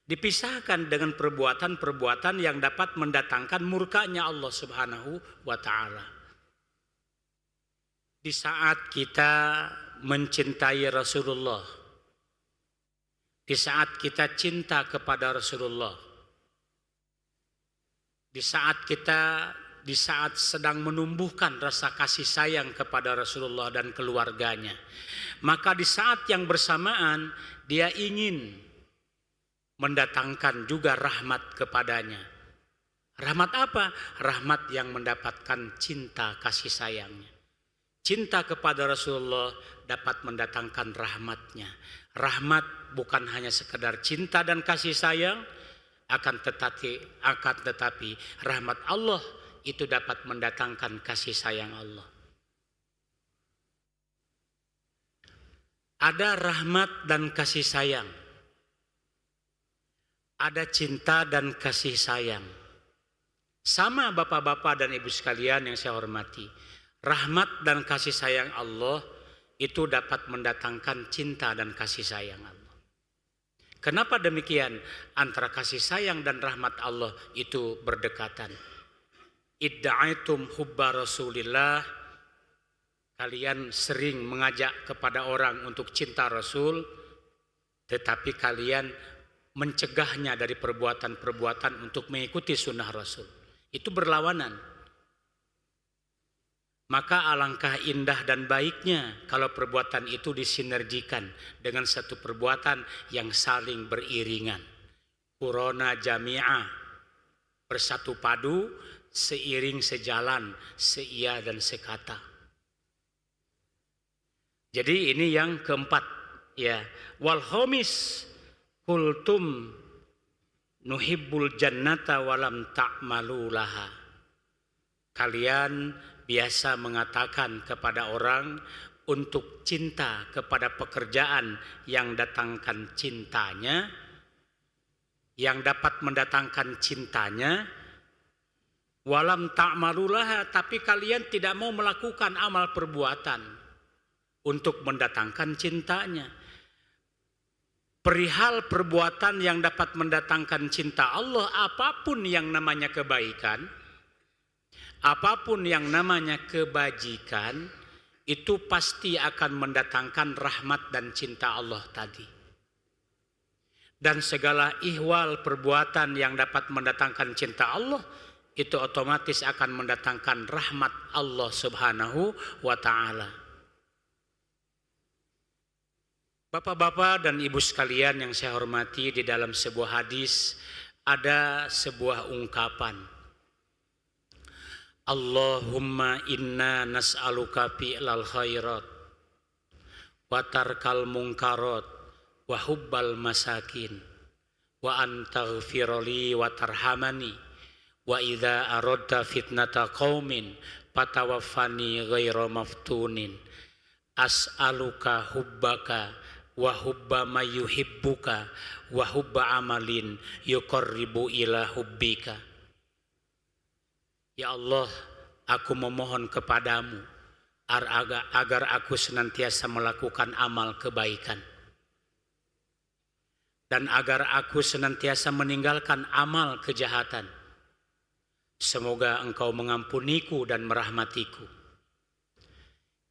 dipisahkan dengan perbuatan-perbuatan yang dapat mendatangkan murkanya Allah Subhanahu wa ta'ala. Di saat kita mencintai Rasulullah, di saat kita cinta kepada Rasulullah, di saat sedang menumbuhkan rasa kasih sayang kepada Rasulullah dan keluarganya, maka di saat yang bersamaan dia ingin mendatangkan juga rahmat kepadanya. Rahmat apa? Rahmat yang mendapatkan cinta kasih sayangnya. Cinta kepada Rasulullah dapat mendatangkan rahmatnya. Rahmat bukan hanya sekedar cinta dan kasih sayang, akan tetapi rahmat Allah itu dapat mendatangkan kasih sayang Allah. Ada rahmat dan kasih sayang, ada cinta dan kasih sayang. Sama bapak-bapak dan ibu sekalian yang saya hormati, rahmat dan kasih sayang Allah itu dapat mendatangkan cinta dan kasih sayang Allah. Kenapa demikian? Antara kasih sayang dan rahmat Allah itu berdekatan. Idda'aitum hubba Rasulillah. Kalian sering mengajak kepada orang untuk cinta Rasul, tetapi kalian mencegahnya dari perbuatan-perbuatan untuk mengikuti sunnah Rasul. Itu berlawanan. Maka alangkah indah dan baiknya kalau perbuatan itu disinergikan dengan satu perbuatan yang saling beriringan. Qurana jami'ah, bersatu padu, seiring sejalan, seia dan sekata. Jadi ini yang keempat, Wal khamis qultum nuhibbul jannata walam ta'malu laha. Kalian biasa mengatakan kepada orang untuk cinta kepada pekerjaan yang datangkan cintanya, yang dapat mendatangkan cintanya, walam ta'malulaha, tapi kalian tidak mau melakukan amal perbuatan untuk mendatangkan cintanya. Perihal perbuatan yang dapat mendatangkan cinta Allah, apapun yang namanya kebaikan, apapun yang namanya kebajikan, itu pasti akan mendatangkan rahmat dan cinta Allah tadi. Dan segala ihwal perbuatan yang dapat mendatangkan cinta Allah, itu otomatis akan mendatangkan rahmat Allah Subhanahu wa ta'ala. Bapak-bapak dan ibu sekalian yang saya hormati, di dalam sebuah hadis ada sebuah ungkapan, Allahumma inna nas'aluka fi'lal khairat wa tarkal munkarat wa hubbal masakin wa antaghfirli wa tarhamani wa idza aradta fitnata qaumin fatawaffani ghaira maftunin as'aluka hubbaka wa hubba may yuhibbuka wa hubba amalin yuqarribu ila hubbika. Ya Allah, aku memohon kepadamu agar aku senantiasa melakukan amal kebaikan, dan agar aku senantiasa meninggalkan amal kejahatan. Semoga Engkau mengampuniku dan merahmatiku.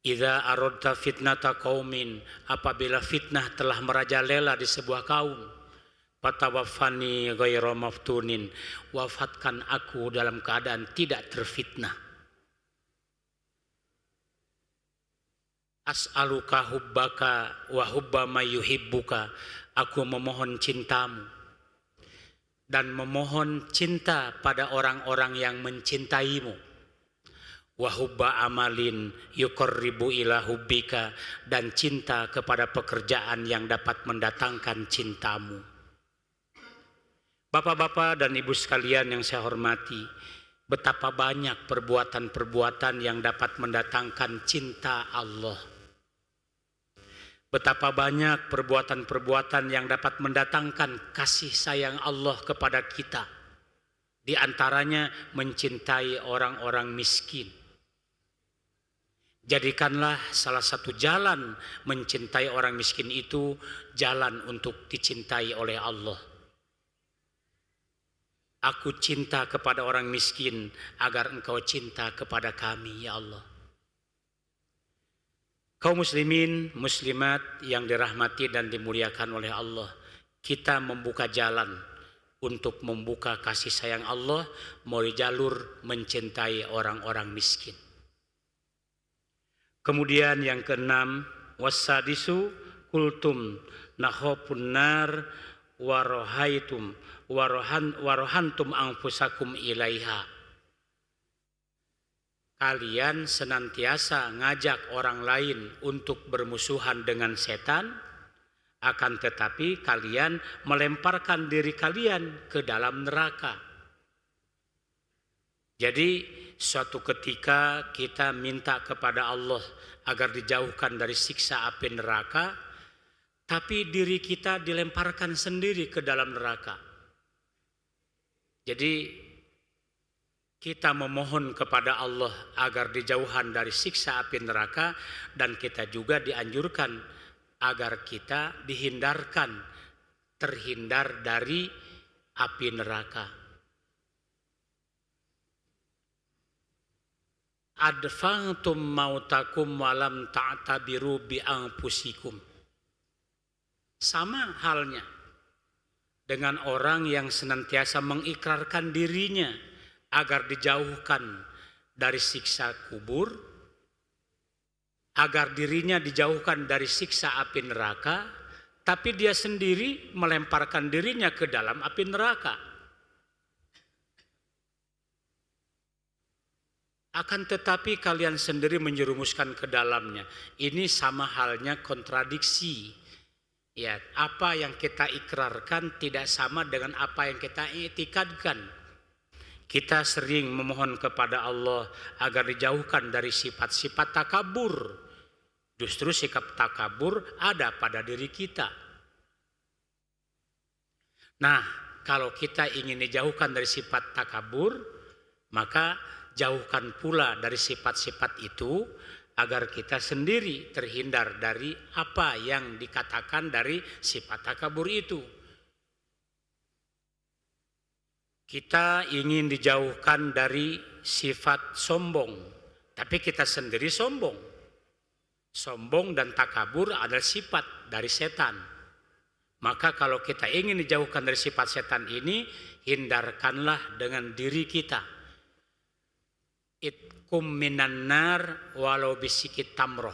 Idza aradta fitnata qaumin, apabila fitnah telah merajalela di sebuah kaum, fatawaffani ghaira maftunin, wafatkan aku dalam keadaan tidak terfitnah. As'aluka hubbaka wa hubba may yuhibbuka, aku memohon cintamu dan memohon cinta pada orang-orang yang mencintaimu. Wa hubba amalin yuqarribu ila hubbika, dan cinta kepada pekerjaan yang dapat mendatangkan cintamu. Bapak-bapak dan ibu sekalian yang saya hormati, betapa banyak perbuatan-perbuatan yang dapat mendatangkan cinta Allah. Betapa banyak perbuatan-perbuatan yang dapat mendatangkan kasih sayang Allah kepada kita. Di antaranya mencintai orang-orang miskin. Jadikanlah salah satu jalan mencintai orang miskin itu jalan untuk dicintai oleh Allah. Aku cinta kepada orang miskin agar Engkau cinta kepada kami, ya Allah. Kaum muslimin, muslimat yang dirahmati dan dimuliakan oleh Allah, kita membuka jalan untuk membuka kasih sayang Allah melalui jalur mencintai orang-orang miskin. Kemudian yang keenam, wasadisu kultum nakhofun nar warohantum anfusakum ilaiha. Kalian senantiasa ngajak orang lain untuk bermusuhan dengan setan, akan tetapi kalian melemparkan diri kalian ke dalam neraka. Jadi suatu ketika kita minta kepada Allah agar dijauhkan dari siksa api neraka, tapi diri kita dilemparkan sendiri ke dalam neraka. Jadi kita memohon kepada Allah agar dijauhkan dari siksa api neraka, dan kita juga dianjurkan agar kita terhindar dari api neraka. Adfa'tum mautakum walam ta'tabiru bi anfusikum. Sama halnya dengan orang yang senantiasa mengikrarkan dirinya agar dijauhkan dari siksa kubur, agar dirinya dijauhkan dari siksa api neraka, tapi dia sendiri melemparkan dirinya ke dalam api neraka. Akan tetapi kalian sendiri menjerumuskan ke dalamnya. Ini sama halnya kontradiksi. Ya, apa yang kita ikrarkan tidak sama dengan apa yang kita i'tikadkan. Kita sering memohon kepada Allah agar dijauhkan dari sifat-sifat takabur. Justru sikap takabur ada pada diri kita. Nah, kalau kita ingin dijauhkan dari sifat takabur, maka jauhkan pula dari sifat-sifat itu agar kita sendiri terhindar dari apa yang dikatakan dari sifat takabur itu. Kita ingin dijauhkan dari sifat sombong, tapi kita sendiri sombong. Sombong dan takabur adalah sifat dari setan. Maka kalau kita ingin dijauhkan dari sifat setan ini, hindarkanlah dengan diri kita. Itkum minan nar walau bisikit tamroh.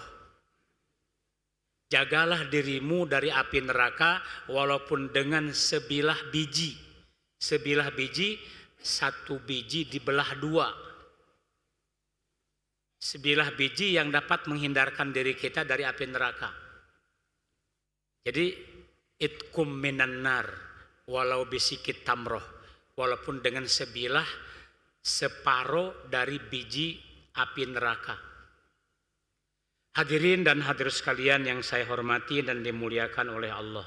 Jagalah dirimu dari api neraka walaupun dengan sebilah biji. Sebilah biji, satu biji dibelah dua. Sebilah biji yang dapat menghindarkan diri kita dari api neraka. Jadi itkum minan nar walau bisikit tamroh, walaupun dengan sebilah separuh dari biji api neraka. Hadirin dan hadirat sekalian yang saya hormati dan dimuliakan oleh Allah.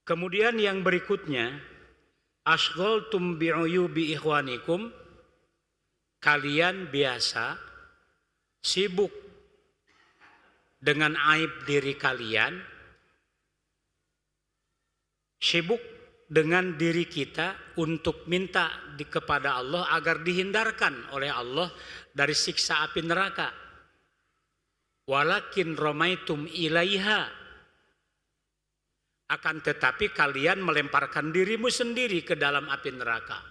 Kemudian yang berikutnya, ashghaltum bi'uyubi ikhwanikum, kalian biasa sibuk dengan aib diri kalian, sibuk dengan diri kita untuk minta kepada Allah agar dihindarkan oleh Allah dari siksa api neraka. Walakin romaitum ilaiha, akan tetapi kalian melemparkan dirimu sendiri ke dalam api neraka.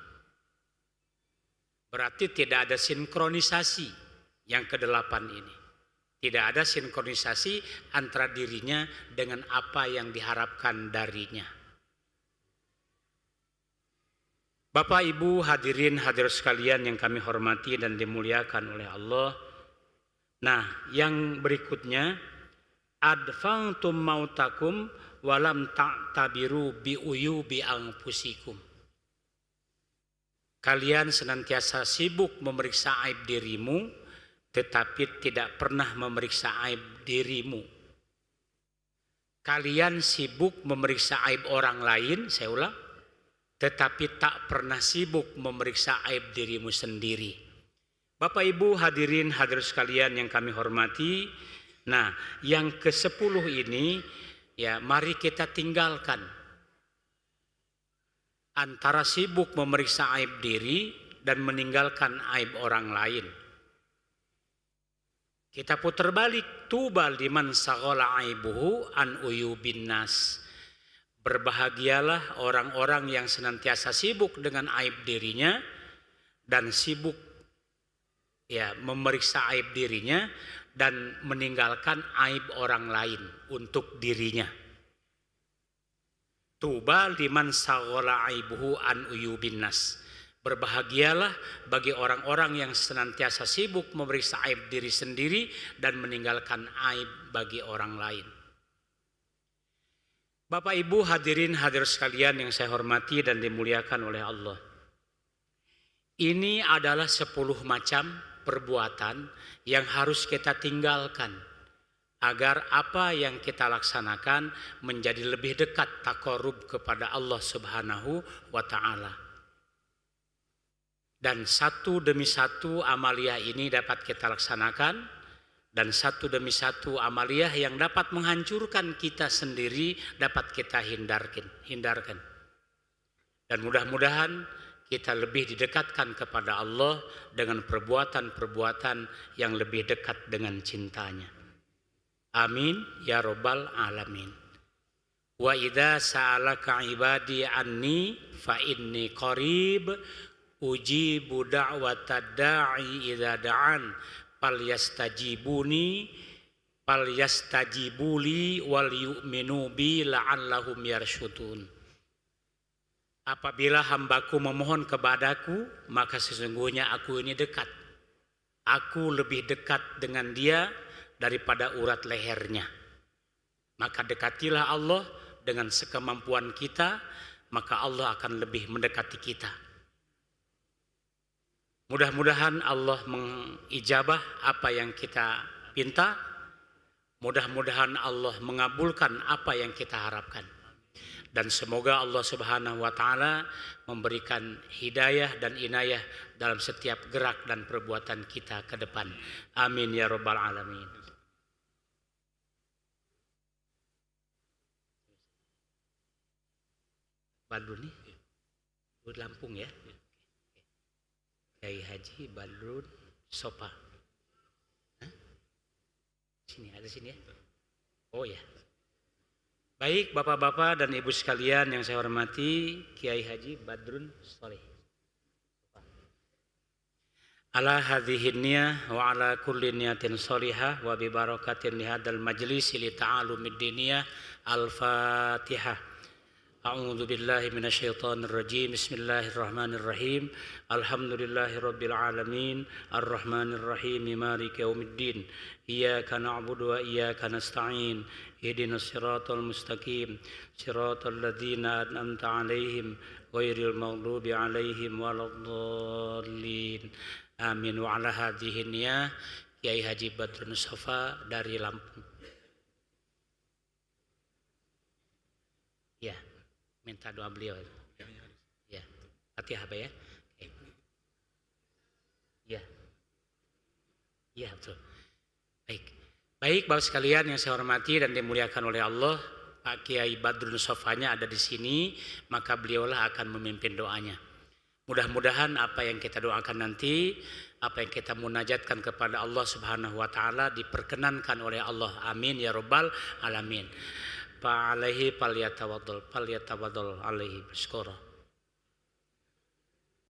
Berarti tidak ada sinkronisasi yang ke-8 ini. Tidak ada sinkronisasi antara dirinya dengan apa yang diharapkan darinya. Bapak, Ibu, hadirin hadirat sekalian yang kami hormati dan dimuliakan oleh Allah. Nah, yang berikutnya, adfa'tum mautakum walam ta'tabiru bi'uyubi anfusikum. Kalian senantiasa sibuk memeriksa aib dirimu, tetapi tidak pernah memeriksa aib dirimu. Kalian sibuk memeriksa aib orang lain, saya ulang, tetapi tak pernah sibuk memeriksa aib dirimu sendiri. Bapak, Ibu, hadirin hadirat sekalian yang kami hormati. Nah, yang ke-10 ini, ya, mari kita tinggalkan antara sibuk memeriksa aib diri dan meninggalkan aib orang lain. Kita putar balik, tuba liman saghala aibuhu an uyubin nas. Berbahagialah orang-orang yang senantiasa sibuk dengan aib dirinya dan sibuk memeriksa aib dirinya dan meninggalkan aib orang lain untuk dirinya. Tuba liman saghala aibuhu an uyubin nas. Berbahagialah bagi orang-orang yang senantiasa sibuk memeriksa aib diri sendiri dan meninggalkan aib bagi orang lain. Bapak, Ibu, hadirin hadirat sekalian yang saya hormati dan dimuliakan oleh Allah. Ini adalah 10 macam perbuatan yang harus kita tinggalkan agar apa yang kita laksanakan menjadi lebih dekat taqarrub kepada Allah Subhanahu wa taala. Dan satu demi satu amaliyah ini dapat kita laksanakan, dan satu demi satu amaliyah yang dapat menghancurkan kita sendiri dapat kita hindarkan. Dan mudah-mudahan kita lebih didekatkan kepada Allah dengan perbuatan-perbuatan yang lebih dekat dengan cintanya. Amin ya rabbal alamin. Wa idza sa'alaka ibadi anni fa inni qarib ujibu da'watad da'i idza da'an falyastajibuli wal yu'minu bi la'allahum yarsyudun. Apabila hambaku memohon kepadaku, maka sesungguhnya aku ini dekat. Aku lebih dekat dengan dia daripada urat lehernya. Maka dekatilah Allah dengan sekemampuan kita, maka Allah akan lebih mendekati kita. Mudah-mudahan Allah mengijabah apa yang kita pinta. Mudah-mudahan Allah mengabulkan apa yang kita harapkan. Dan semoga Allah Subhanahu wa taala memberikan hidayah dan inayah dalam setiap gerak dan perbuatan kita ke depan. Amin ya rabbal alamin. Badrun nih, di Lampung ya. Kiai Haji Badrun Sofa. Sini, ada sini ya. Oh ya. Baik Bapak-bapak dan Ibu sekalian yang saya hormati, Kiai Haji Badrun Soleh. Ala hadhihi niyah wa ala kulli niyatin sholihah wa bi barakatin li hadzal majlis li ta'allumid diniyah. Al-Fatihah. A'udzu billahi minasyaitonir rajim. Bismillahirrahmanirrahim. Alhamdulillahi rabbil alamin. Arrahmanir rahim. Maliki yaumiddin. Iyyaka na'budu wa iyyaka nasta'in. Ihdinas siratal mustaqim. Siratal ladzina an'amta 'alaihim ghairil maghdubi 'alaihim waladdallin. Amin. Wa ala hadhihi niyah Kiai Haji Badrun Sofa dari Lampung. Ya, minta doa beliau. Ya, Fatihah ya. Ya. Ya, betul. Baik Bapak sekalian yang saya hormati dan dimuliakan oleh Allah, Pak Kiai Badrun Sofanya ada di sini, maka beliaulah akan memimpin doanya. Mudah-mudahan apa yang kita doakan nanti, apa yang kita munajatkan kepada Allah Subhanahu wa taala diperkenankan oleh Allah. Amin ya rabbal alamin. Fa alaihi falyatawaddal alaihi biskura.